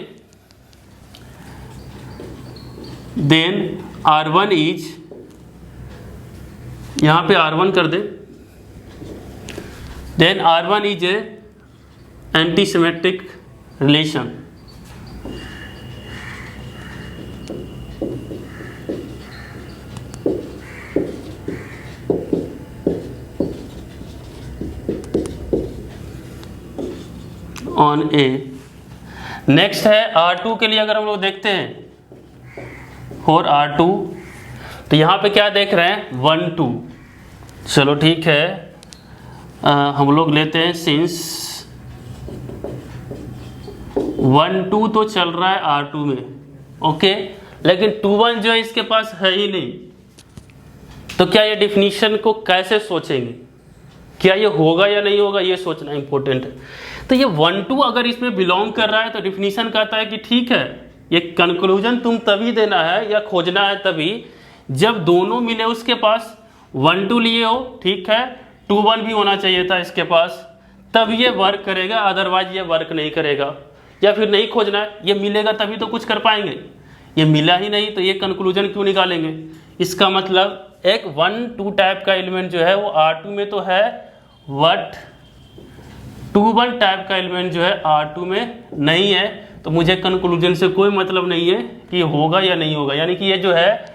देन R1 इज, यहां पे R1 कर दे, then R1 is a antisymmetric relation on A. Next है R2 के लिए, अगर हम लोग देखते हैं और R2, तो यहाँ पे क्या देख रहे हैं, 1 2, चलो ठीक है, हम लोग लेते हैं सिंस 1 2 तो चल रहा है R2 में, ओके, लेकिन 2 1 जो है इसके पास है ही नहीं। तो क्या ये डिफिनीशन को कैसे सोचेंगे, क्या ये होगा या नहीं होगा, ये सोचना इंपॉर्टेंट है। तो ये 1 2 अगर इसमें बिलोंग कर रहा है तो डिफिनीशन कहता है कि ठीक है, ये कंक्लूजन तुम तभी देना है या खोजना है तभी जब दोनों मिले उसके पास, 1 2 लिए हो, ठीक है, 2 1 भी होना चाहिए था इसके पास, तब ये वर्क करेगा, अदरवाइज ये वर्क नहीं करेगा। या फिर नहीं खोजना है, ये मिलेगा तभी तो कुछ कर पाएंगे, ये मिला ही नहीं तो ये कंक्लूजन क्यों निकालेंगे। इसका मतलब एक 1 2 टाइप का एलिमेंट जो है वो R2 में तो है, बट 2 1 टाइप का एलिमेंट जो है R2 में नहीं है। तो मुझे कंक्लूजन से कोई मतलब नहीं है कि होगा या नहीं होगा, यानी कि ये जो है,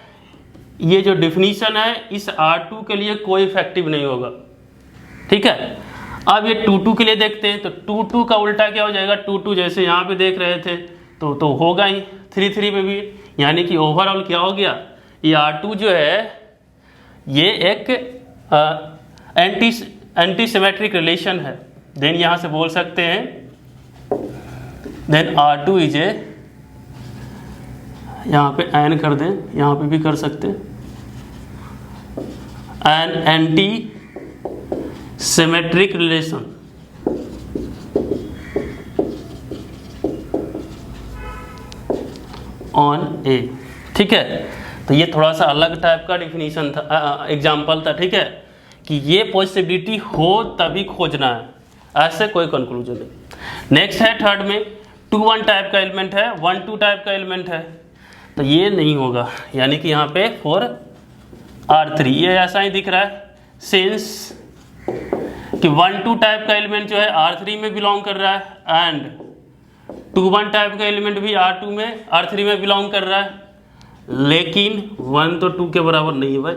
ये जो डिफिनीशन है इस R2 के लिए कोई इफेक्टिव नहीं होगा। ठीक है, अब ये 2 2 के लिए देखते हैं। तो 2 2 का उल्टा क्या हो जाएगा, 2 2 जैसे यहाँ पे देख रहे थे तो होगा ही 3 3 में भी, यानी कि ओवरऑल क्या हो गया, ये R2 जो है ये एक एंटी सिमेट्रिक रिलेशन है। देन यहाँ से बोल सकते हैं देन R2 इज ए, यहाँ पे एन कर दें, यहाँ पे भी कर सकते हैं, an antisymmetric relation on A. ठीक है, तो ये थोड़ा सा अलग टाइप का डिफिनीशन था, एग्जाम्पल था। ठीक है, कि ये पॉसिबिलिटी हो तभी खोजना है, ऐसे कोई कंक्लूजन नहीं। नेक्स्ट है थर्ड में 2 1 टाइप का एलिमेंट है, 1 2 टाइप का एलिमेंट है, तो ये नहीं होगा, यानी कि यहाँ पे 4 R3 ये ऐसा ही दिख रहा है, सिंस कि 1 2 टाइप का एलिमेंट जो है R3 में बिलोंग कर रहा है एंड 2 1 टाइप का एलिमेंट भी R3 में बिलोंग कर रहा है, लेकिन 1 तो 2 के बराबर नहीं है भाई,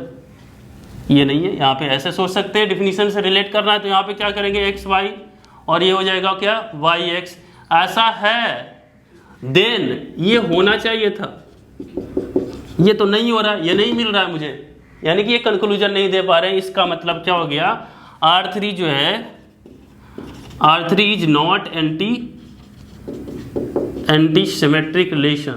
ये नहीं है। यहाँ पे ऐसे सोच सकते हैं, डिफिनीशन से रिलेट करना है तो यहाँ पे क्या करेंगे x y, और ये हो जाएगा क्या y x, ऐसा है। देन ये होना चाहिए था, ये तो नहीं हो रहा, ये नहीं मिल रहा है मुझे, यानी कि ये कंक्लूजन नहीं दे पा रहे हैं। इसका मतलब क्या हो गया, R3 जो है, R3 is not anti symmetric relation.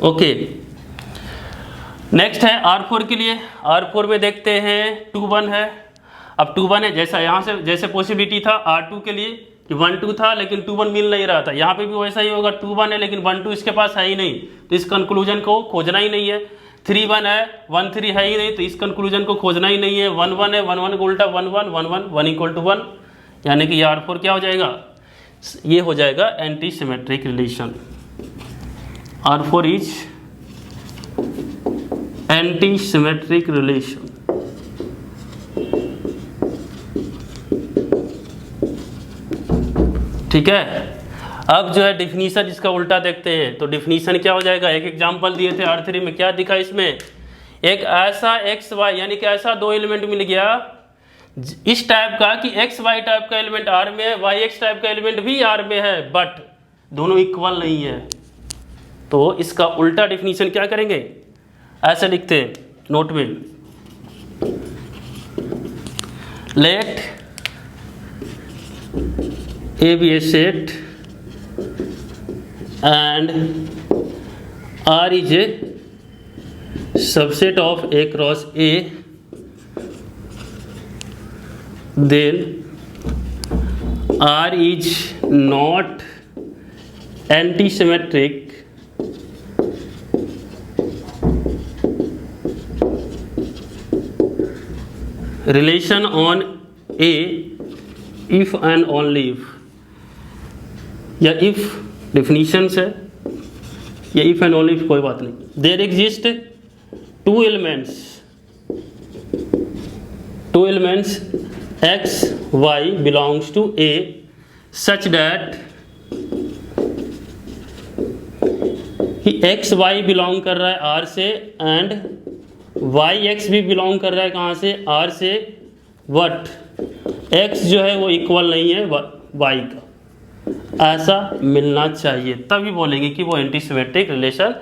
Okay, next है R4 के लिए। R4 में देखते हैं 2 1 है। अब 2 1 है, जैसा यहाँ से जैसे पॉसिबिलिटी था R2 के लिए कि 1 2 था लेकिन 2 1 मिल नहीं रहा था, यहाँ पे भी वैसा ही होगा, 2 1 है लेकिन 1 2 इसके पास है ही नहीं, तो इस कंक्लूजन को खोजना ही नहीं है। 3 1 है, 1 3 है ही नहीं, तो इस कंक्लूजन को खोजना ही नहीं है। 1 1 है, 1 1 को उल्टा 1 1 1 1 1 इक्वल टू 1, यानी कि R4 क्या हो जाएगा, ये हो जाएगा anti symmetric relation. R4 is anti symmetric relation. ठीक है, अब जो है डिफिनीशन इसका उल्टा देखते हैं, तो डिफिनीशन क्या हो जाएगा, एक एग्जांपल दिए थे R3 में, क्या दिखा इसमें, एक ऐसा एक्स वाई यानी कि ऐसा दो एलिमेंट मिल गया इस टाइप का कि एक्स वाई टाइप का एलिमेंट R में है, वाई एक्स टाइप का एलिमेंट भी R में है, बट दोनों इक्वल नहीं है। तो इसका उल्टा डिफिनीशन क्या करेंगे, ऐसे लिखते हैं नोट में, late A be a set and R is a subset of A cross A, then R is not antisymmetric relation on A if and only if, या इफ डिफिनीशन है या इफ एंड ओनली इफ, कोई बात नहीं। There exist two elements x y belongs to A such that ही x y belong कर रहा है आर से एंड वाई एक्स भी बिलोंग कर रहा है कहाँ से, आर से, बट एक्स जो है वो इक्वल नहीं है वाई का, ऐसा मिलना चाहिए, तभी बोलेंगे कि वो एंटीसिमेट्रिक रिलेशन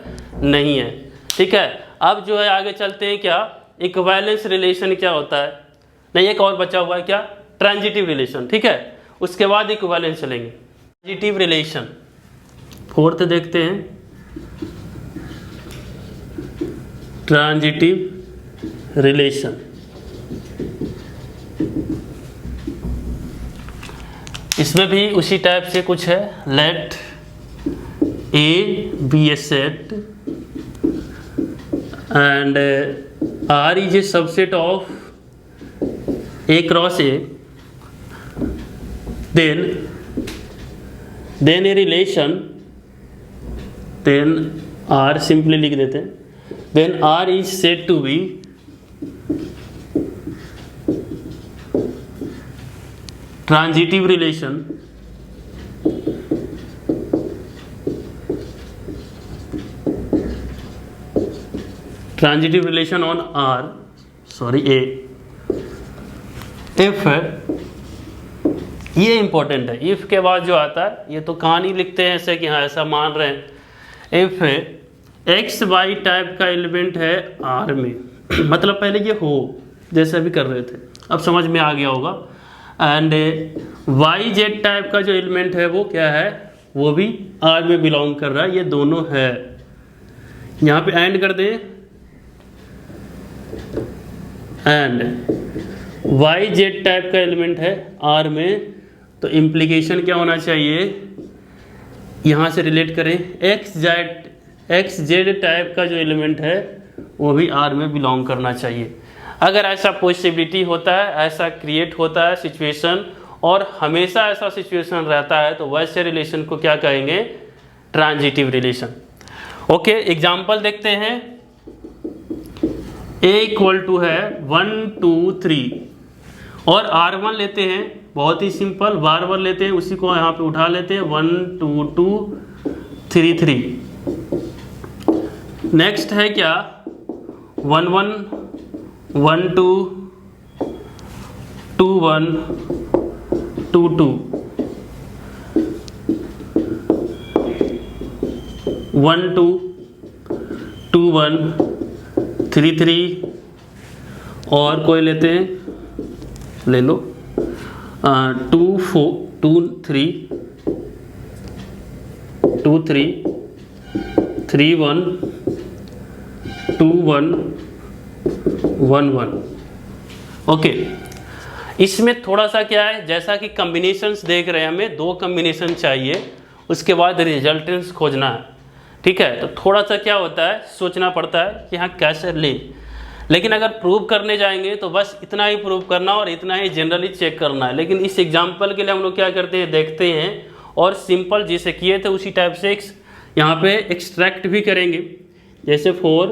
नहीं है। ठीक है, अब जो है आगे चलते हैं, क्या इक्विवेलेंस रिलेशन क्या होता है, नहीं एक और बचा हुआ है क्या, ट्रांजिटिव रिलेशन। ठीक है, उसके बाद इक्विवेलेंस चलेंगे। ट्रांजिटिव रिलेशन फोर्थ देखते हैं, ट्रांजिटिव रिलेशन। इसमें भी उसी टाइप से कुछ है, let A be a set and R is a subset of A cross A, then a relation then R simply लिख देते हैं, then R is said to be transitive relation on R, sorry A, if, ये important है, if के बाद जो आता है ये तो कहानी लिखते हैं ऐसे कि हाँ ऐसा मान रहे हैं, इफ एक्स वाई टाइप का एलिमेंट है R में मतलब पहले ये हो जैसे अभी कर रहे थे, अब समझ में आ गया होगा, एंड वाई जेड टाइप का जो एलिमेंट है वो क्या है, वो भी R में बिलोंग कर रहा है, ये दोनों है, यहाँ पे एंड कर दें, एंड वाई जेड टाइप का एलिमेंट है R में, तो इम्प्लीकेशन क्या होना चाहिए, यहाँ से रिलेट करें, एक्स जेड टाइप का जो एलिमेंट है वो भी R में बिलोंग करना चाहिए। अगर ऐसा पॉसिबिलिटी होता है, ऐसा क्रिएट होता है सिचुएशन, और हमेशा ऐसा सिचुएशन रहता है, तो वैसे रिलेशन को क्या कहेंगे, ट्रांजिटिव रिलेशन। ओके, एग्जाम्पल देखते हैं, A इक्वल टू है 1 2 3 और R1 लेते हैं, बहुत ही सिंपल, बार बार लेते हैं, उसी को यहाँ पे उठा लेते हैं, 1 2 2 3 3। नेक्स्ट है क्या, 1 1 1 2 2 1 2 2 1 2 2 1 3 3, और कोई लेते हैं, ले लो 2 4 2 3 2 3 3 1 2 1 1 1। ओके, इसमें थोड़ा सा क्या है, जैसा कि कम्बिनेशंस देख रहे हैं, हमें 2 कम्बिनेशन चाहिए, उसके बाद रिजल्टेंट्स खोजना है, ठीक है, तो थोड़ा सा क्या होता है, सोचना पड़ता है कि हाँ कैसे ले, लेकिन अगर प्रूव करने जाएंगे तो बस इतना ही प्रूव करना और इतना ही जनरली चेक करना है। लेकिन इस एग्जांपल के लिए हम लोग क्या करते हैं, देखते हैं और सिंपल जैसे किए थे उसी टाइप से यहाँ पे एक्सट्रैक्ट भी करेंगे। जैसे फॉर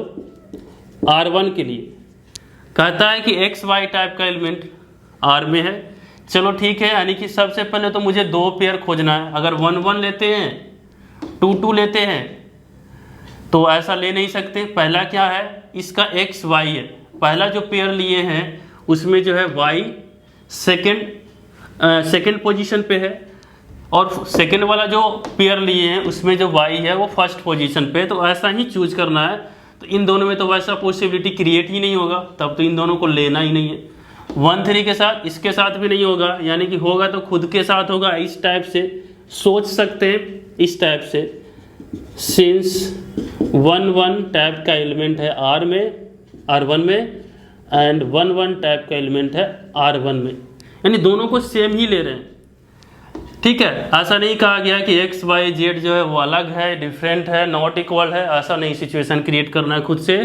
R1 के लिए कहता है कि एक्स वाई टाइप का एलिमेंट R में है, चलो ठीक है, यानी कि सबसे पहले तो मुझे 2 पेयर खोजना है। अगर 1 1 लेते हैं, 2 2 लेते हैं, तो ऐसा ले नहीं सकते। पहला क्या है, इसका एक्स वाई है, पहला जो पेयर लिए हैं उसमें जो है वाई सेकंड पोजीशन पे है, और सेकंड वाला जो पेयर लिए हैं उसमें जो वाई है वो फर्स्ट पोजीशन पे है, तो ऐसा ही चूज करना है। तो इन दोनों में तो वैसा पॉसिबिलिटी क्रिएट ही नहीं होगा, तब तो इन दोनों को लेना ही नहीं है। 1 3 के साथ, इसके साथ भी नहीं होगा, यानी कि होगा तो खुद के साथ होगा। इस टाइप से सोच सकते हैं, इस टाइप से, सिंस 1 1 टाइप का एलिमेंट है R में, R1 में, एंड 1 1 टाइप का एलिमेंट है R1 में, यानी दोनों को सेम ही ले रहे हैं, ठीक है। ऐसा नहीं कहा गया कि एक्स वाई जेड जो है वो अलग है, डिफरेंट है, नॉट इक्वल है, ऐसा नहीं सिचुएशन क्रिएट करना है खुद से।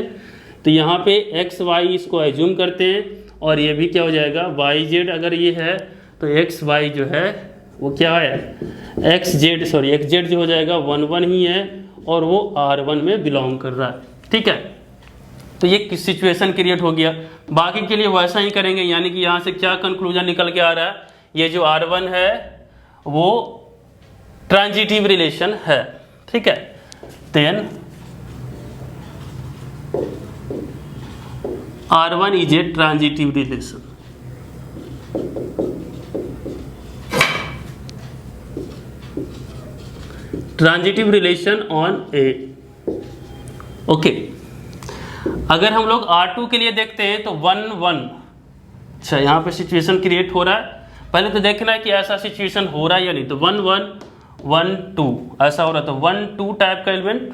तो यहाँ पे एक्स वाई इसको एज्यूम करते हैं, और ये भी क्या हो जाएगा, वाई जेड अगर ये है तो एक्स वाई जो है वो क्या है, एक्स जेड जो हो जाएगा 1 1 ही है, और वो R1 में बिलोंग कर रहा है, ठीक है। तो ये सिचुएशन क्रिएट हो गया। बाकी के लिए वैसा ही करेंगे, यानी कि यहाँ से क्या कंक्लूजन निकल के आ रहा है, ये जो R1 है वो ट्रांजिटिव रिलेशन है, ठीक है। Then R1 is a transitive relation. Transitive relation on A. Okay, अगर हम लोग R2 के लिए देखते हैं तो 1 1, अच्छा यहाँ पे सिचुएशन क्रिएट हो रहा है। पहले तो देखना है कि ऐसा सिचुएशन हो रहा है या नहीं। तो 1 1 1 2 ऐसा हो रहा है, तो 1 2 टाइप का एलिमेंट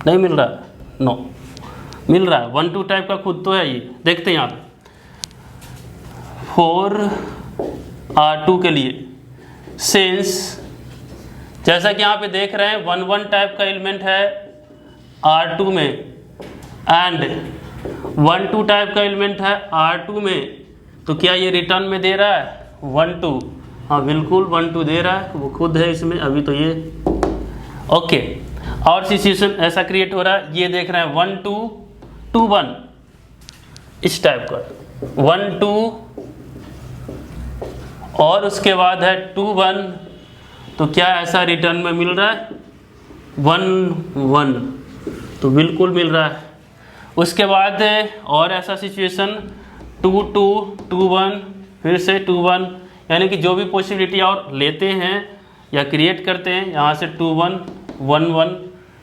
नहीं मिल रहा है, नो मिल रहा है, 1 2 टाइप का खुद तो है। ये देखते हैं यहाँ पे फॉर R2 के लिए, सिंस जैसा कि यहाँ पे देख रहे हैं 1 1 टाइप का एलिमेंट है R2 में, एंड 1 2 टाइप का एलिमेंट है R2 में, तो क्या ये रिटर्न में दे रहा है 1 2? हाँ बिल्कुल 1 2 दे रहा है, वो खुद है इसमें अभी तो ये। ओके, और सिचुएशन ऐसा क्रिएट हो रहा है, ये देख रहे हैं 1 2 2 1 इस टाइप का 1 2 और उसके बाद है 2 1, तो क्या ऐसा रिटर्न में मिल रहा है 1 1, तो बिल्कुल मिल रहा है। उसके बाद और ऐसा सिचुएशन 2 2 2 1 फिर से 2 1, यानी कि जो भी पॉसिबिलिटी और लेते हैं या क्रिएट करते हैं यहाँ से 2 1 1 1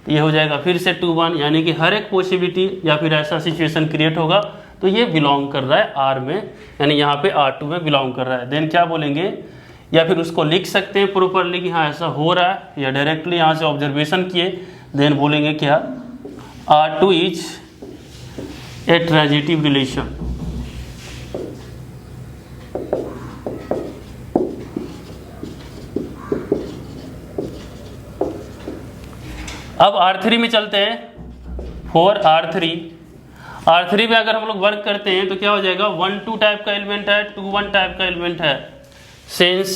ये हो जाएगा, फिर से 2 1, यानी कि हर एक पॉसिबिलिटी या फिर ऐसा सिचुएशन क्रिएट होगा तो ये बिलोंग कर रहा है आर में, यानी यहाँ पे R2 में बिलोंग कर रहा है। देन क्या बोलेंगे, या फिर उसको लिख सकते हैं प्रॉपरली कि हाँ ऐसा हो रहा है, या डायरेक्टली यहाँ से ऑब्जर्वेशन किए देन बोलेंगे क्या R2 is a transitive relation. अब R3 में चलते हैं। फॉर R3 में अगर हम लोग वर्क करते हैं तो क्या हो जाएगा 1 2 टाइप का एलिमेंट है, 2 1 टाइप का एलिमेंट है। सिंस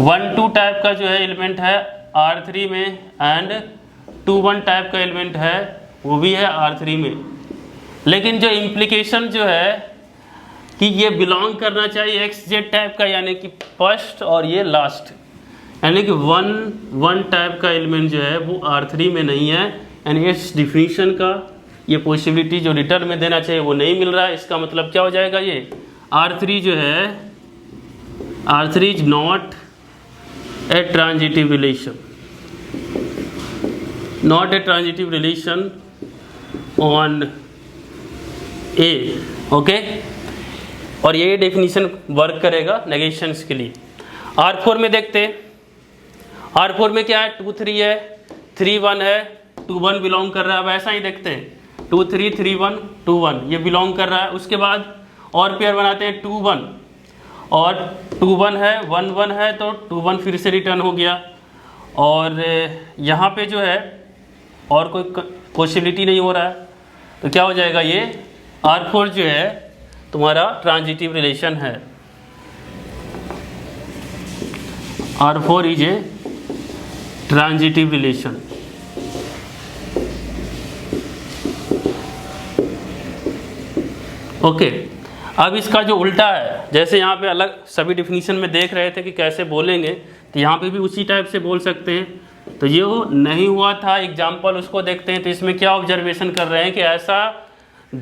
1 2 टाइप का जो है एलिमेंट है R3 में एंड 2 1 टाइप का एलिमेंट है वो भी है R3 में, लेकिन जो इम्प्लीकेशन जो है कि ये बिलोंग करना चाहिए XZ टाइप का, यानी कि फर्स्ट और ये लास्ट, यानी कि 1 1 टाइप का एलिमेंट जो है वो R3 में नहीं है, यानी इस डिफिनीशन का ये पॉसिबिलिटी जो रिटर्न में देना चाहिए वो नहीं मिल रहा है। इसका मतलब क्या हो जाएगा, ये R3 जो है R3 is not a transitive relation, not a transitive relation on A, okay. और ये डेफिनेशन वर्क करेगा नेगेशंस के लिए। R4 में देखते हैं, R4 में क्या है 2 3 है, 3 1 है, 2 1 बिलोंग कर रहा है। अब ऐसा ही देखते हैं 2 3 3 1 2 1 ये बिलोंग कर रहा है। उसके बाद और पेयर बनाते हैं 2 1 और 2 1 है 1 1 है, तो 2 1 फिर से रिटर्न हो गया। और यहाँ पे जो है और कोई पॉसिबिलिटी नहीं हो रहा है, तो क्या हो जाएगा, ये R4 जो है तुम्हारा ट्रांजिटिव रिलेशन है। R4 is a transitive relation. Okay, अब इसका जो उल्टा है, जैसे यहाँ पे अलग सभी डिफिनीशन में देख रहे थे कि कैसे बोलेंगे, तो यहाँ पे भी उसी टाइप से बोल सकते हैं। तो ये वो नहीं हुआ था एग्जाम्पल, उसको देखते हैं। तो इसमें क्या ऑब्जर्वेशन कर रहे हैं कि ऐसा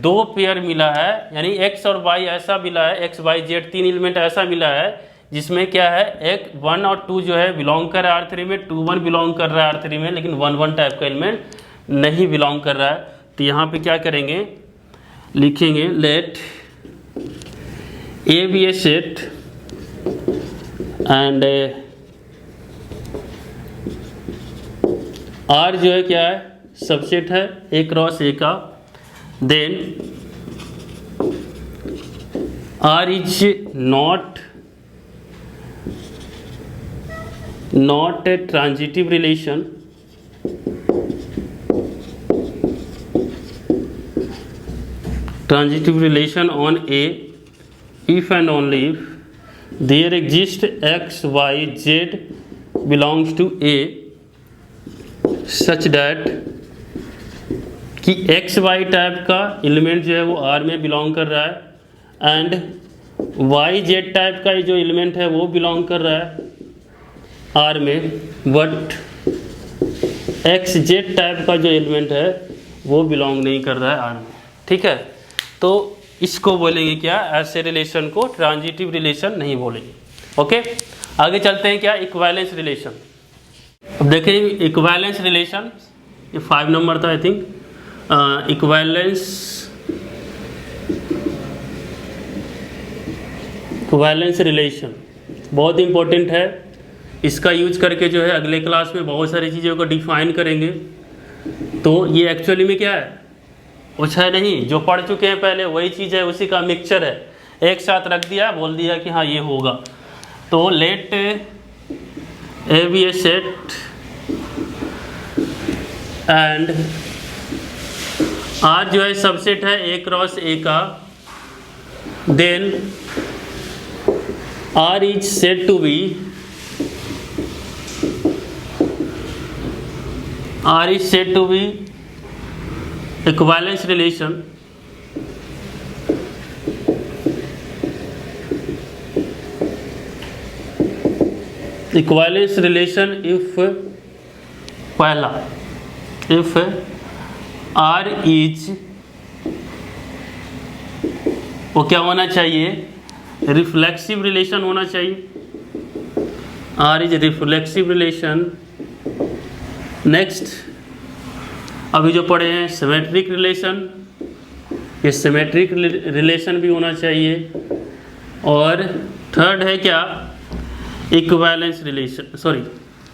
2 पेयर मिला है, यानी x और y ऐसा मिला है, x y z 3 एलिमेंट ऐसा मिला है जिसमें क्या है एक 1 और 2 जो है बिलोंग कर रहा है R3 में, 2 1 बिलोंग कर रहा है R3 में, लेकिन 1 1 टाइप का एलिमेंट नहीं बिलोंग कर रहा है। तो यहाँ पे क्या करेंगे, लिखेंगे let A be a set and R जो है क्या है सबसेट है A क्रॉस A का, then R is not a transitive relation on A if and only if there exists x y z belongs to A such that कि x y type का element जो है वो R में belong कर रहा है एंड वाई जेड टाइप का जो एलिमेंट है वो बिलोंग कर रहा है R में, बट एक्स जेड टाइप का जो एलिमेंट है वो बिलोंग नहीं कर रहा है R में। ठीक है, तो इसको बोलेंगे क्या, ऐसे रिलेशन को ट्रांजिटिव रिलेशन नहीं बोलेंगे। ओके, आगे चलते हैं क्या, इक्विवेलेंस रिलेशन। अब देखें इक्विवेलेंस रिलेशन, ये 5 नंबर था आई थिंक। इक्विवेलेंस रिलेशन बहुत इंपॉर्टेंट है। इसका यूज करके जो है अगले क्लास में बहुत सारी चीज़ों को डिफाइन करेंगे। तो ये एक्चुअली में क्या है, कुछ है नहीं, जो पढ़ चुके हैं पहले वही चीज़ है, उसी का मिक्सचर है, एक साथ रख दिया, बोल दिया कि हाँ ये होगा। तो let A be a set and R जो है सबसेट है A क्रॉस A का, then R is said to be R is said to be equivalence relation if पहला if R is, वो क्या होना चाहिए, रिफ्लेक्सिव रिलेशन होना चाहिए, R is reflexive relation. Next अभी जो पढ़े हैं सिमेट्रिक रिलेशन, ये सिमेट्रिक रिलेशन भी होना चाहिए। और थर्ड है क्या, equivalence relation, sorry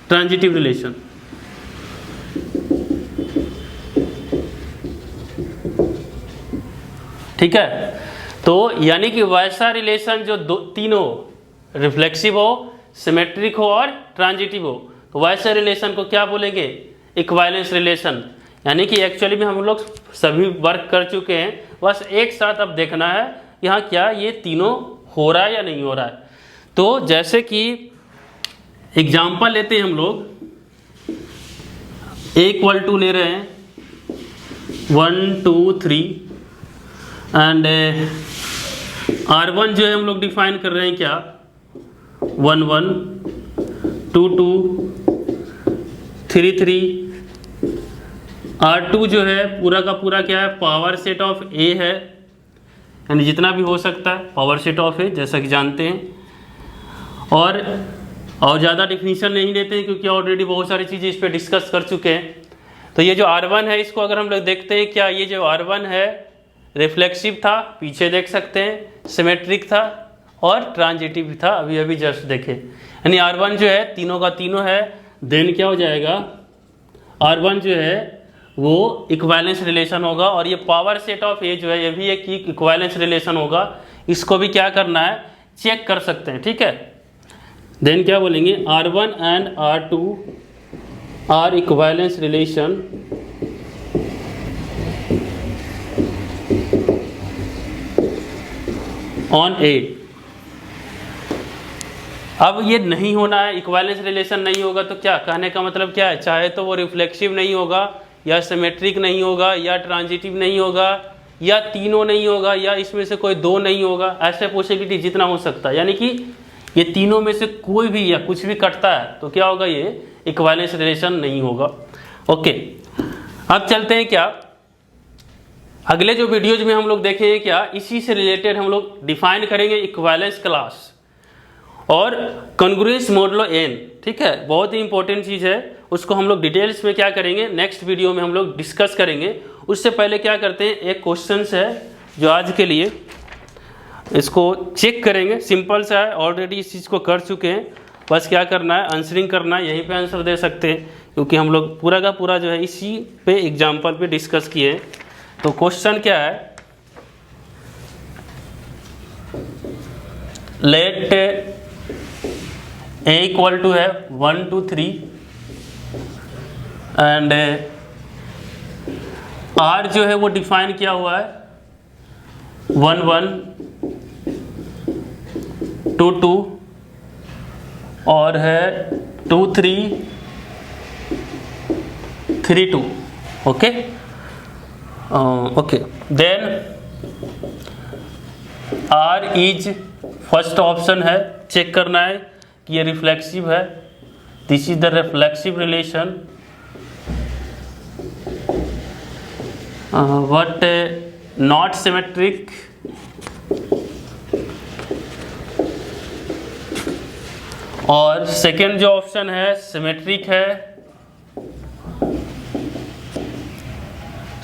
transitive relation. ठीक है, तो यानी कि वैसा रिलेशन जो तीनों रिफ्लेक्सिव हो, सिमेट्रिक हो और ट्रांजिटिव हो, तो वैसे रिलेशन को क्या बोलेंगे, इक्विवेलेंस रिलेशन। यानी कि एक्चुअली में हम लोग सभी वर्क कर चुके हैं, बस एक साथ अब देखना है यहाँ क्या ये तीनों हो रहा है या नहीं हो रहा है। तो जैसे कि एग्जाम्पल लेते हैं हम लोग, A=2 ले रहे हैं 1 2 3 एंड R1 जो है हम लोग डिफाइन कर रहे हैं क्या, 1 1 2 2 3 3। R2 जो है पूरा का पूरा क्या है, पावर सेट ऑफ A है, यानी जितना भी हो सकता है पावर सेट ऑफ A, जैसा कि जानते हैं। और ज़्यादा डिफिनीशन नहीं देते हैं क्योंकि ऑलरेडी बहुत सारी चीज़ें इस पर डिस्कस कर चुके हैं। तो ये जो R1 है, इसको अगर हम लोग देखते हैं क्या, ये जो R1 है रिफ्लेक्सिव था, पीछे देख सकते हैं, सिमेट्रिक था और ट्रांजिटिव था, अभी अभी जस्ट देखे। यानी R1 जो है तीनों का तीनों है, देन क्या हो जाएगा, R1 जो है वो इक्विवेलेंस रिलेशन होगा। और ये पावर सेट ऑफ A जो है ये भी एक इक्विवेलेंस रिलेशन होगा। इसको भी क्या करना है, चेक कर सकते हैं। ठीक है, देन क्या बोलेंगे, R1 and R2 are equivalence relation on A। अब ये नहीं होना है, इक्विवेलेंस रिलेशन नहीं होगा तो क्या कहने का मतलब क्या है, चाहे तो वो रिफ्लेक्सिव नहीं होगा या सिमेट्रिक नहीं होगा या ट्रांजिटिव नहीं होगा या तीनों नहीं होगा या इसमें से कोई दो नहीं होगा, ऐसे पॉसिबिलिटी जितना हो सकता है। यानी कि ये तीनों में से कोई भी या कुछ भी कटता है तो क्या होगा, ये इक्विवेलेंस रिलेशन नहीं होगा। ओके, अब चलते हैं क्या अगले जो वीडियोज में हम लोग देखेंगे क्या, इसी से रिलेटेड हम लोग डिफाइन करेंगे इक्विवेलेंस क्लास और कॉन्ग्रुएंस मॉडुलो n। ठीक है, बहुत ही इंपॉर्टेंट चीज़ है, उसको हम लोग डिटेल्स में क्या करेंगे नेक्स्ट वीडियो में हम लोग डिस्कस करेंगे। उससे पहले क्या करते हैं, एक क्वेश्चंस है जो आज के लिए इसको चेक करेंगे, सिंपल सा है, ऑलरेडी इस चीज़ को कर चुके हैं, बस क्या करना है, आंसरिंग करना है, यहीं पे आंसर दे सकते हैं क्योंकि हम लोग पूरा का पूरा जो है इसी पे एग्जाम्पल पे डिस्कस किए हैं। तो क्वेश्चन क्या है, लेट A=1 2 3 एंड R जो है वो डिफाइन किया हुआ है 1 1 2 2 और है 2 3 3 2। Okay okay, then R is first option है, चेक करना है कि ये रिफ्लेक्सिव है, this is the reflexive relation, but not symmetric. और सेकेंड जो ऑप्शन है सिमेट्रिक है,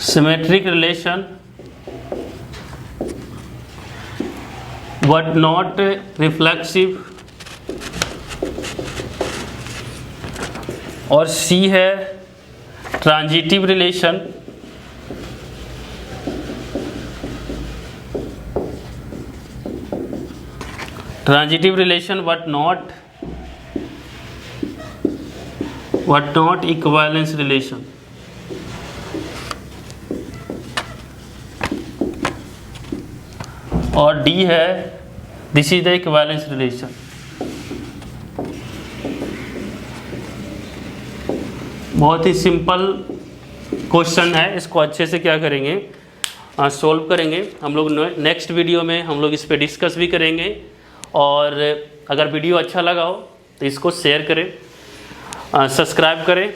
symmetric relation but not reflexive. और सी है transitive relation, transitive relation but not equivalence relation. और डी है this is the equivalence relation बहुत ही सिंपल क्वेश्चन है, इसको अच्छे से क्या करेंगे सोल्व करेंगे हम लोग। नेक्स्ट वीडियो में हम लोग इस पे डिस्कस भी करेंगे। और अगर वीडियो अच्छा लगा हो तो इसको शेयर करें, सब्सक्राइब करें।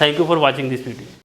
Thank you for watching this video.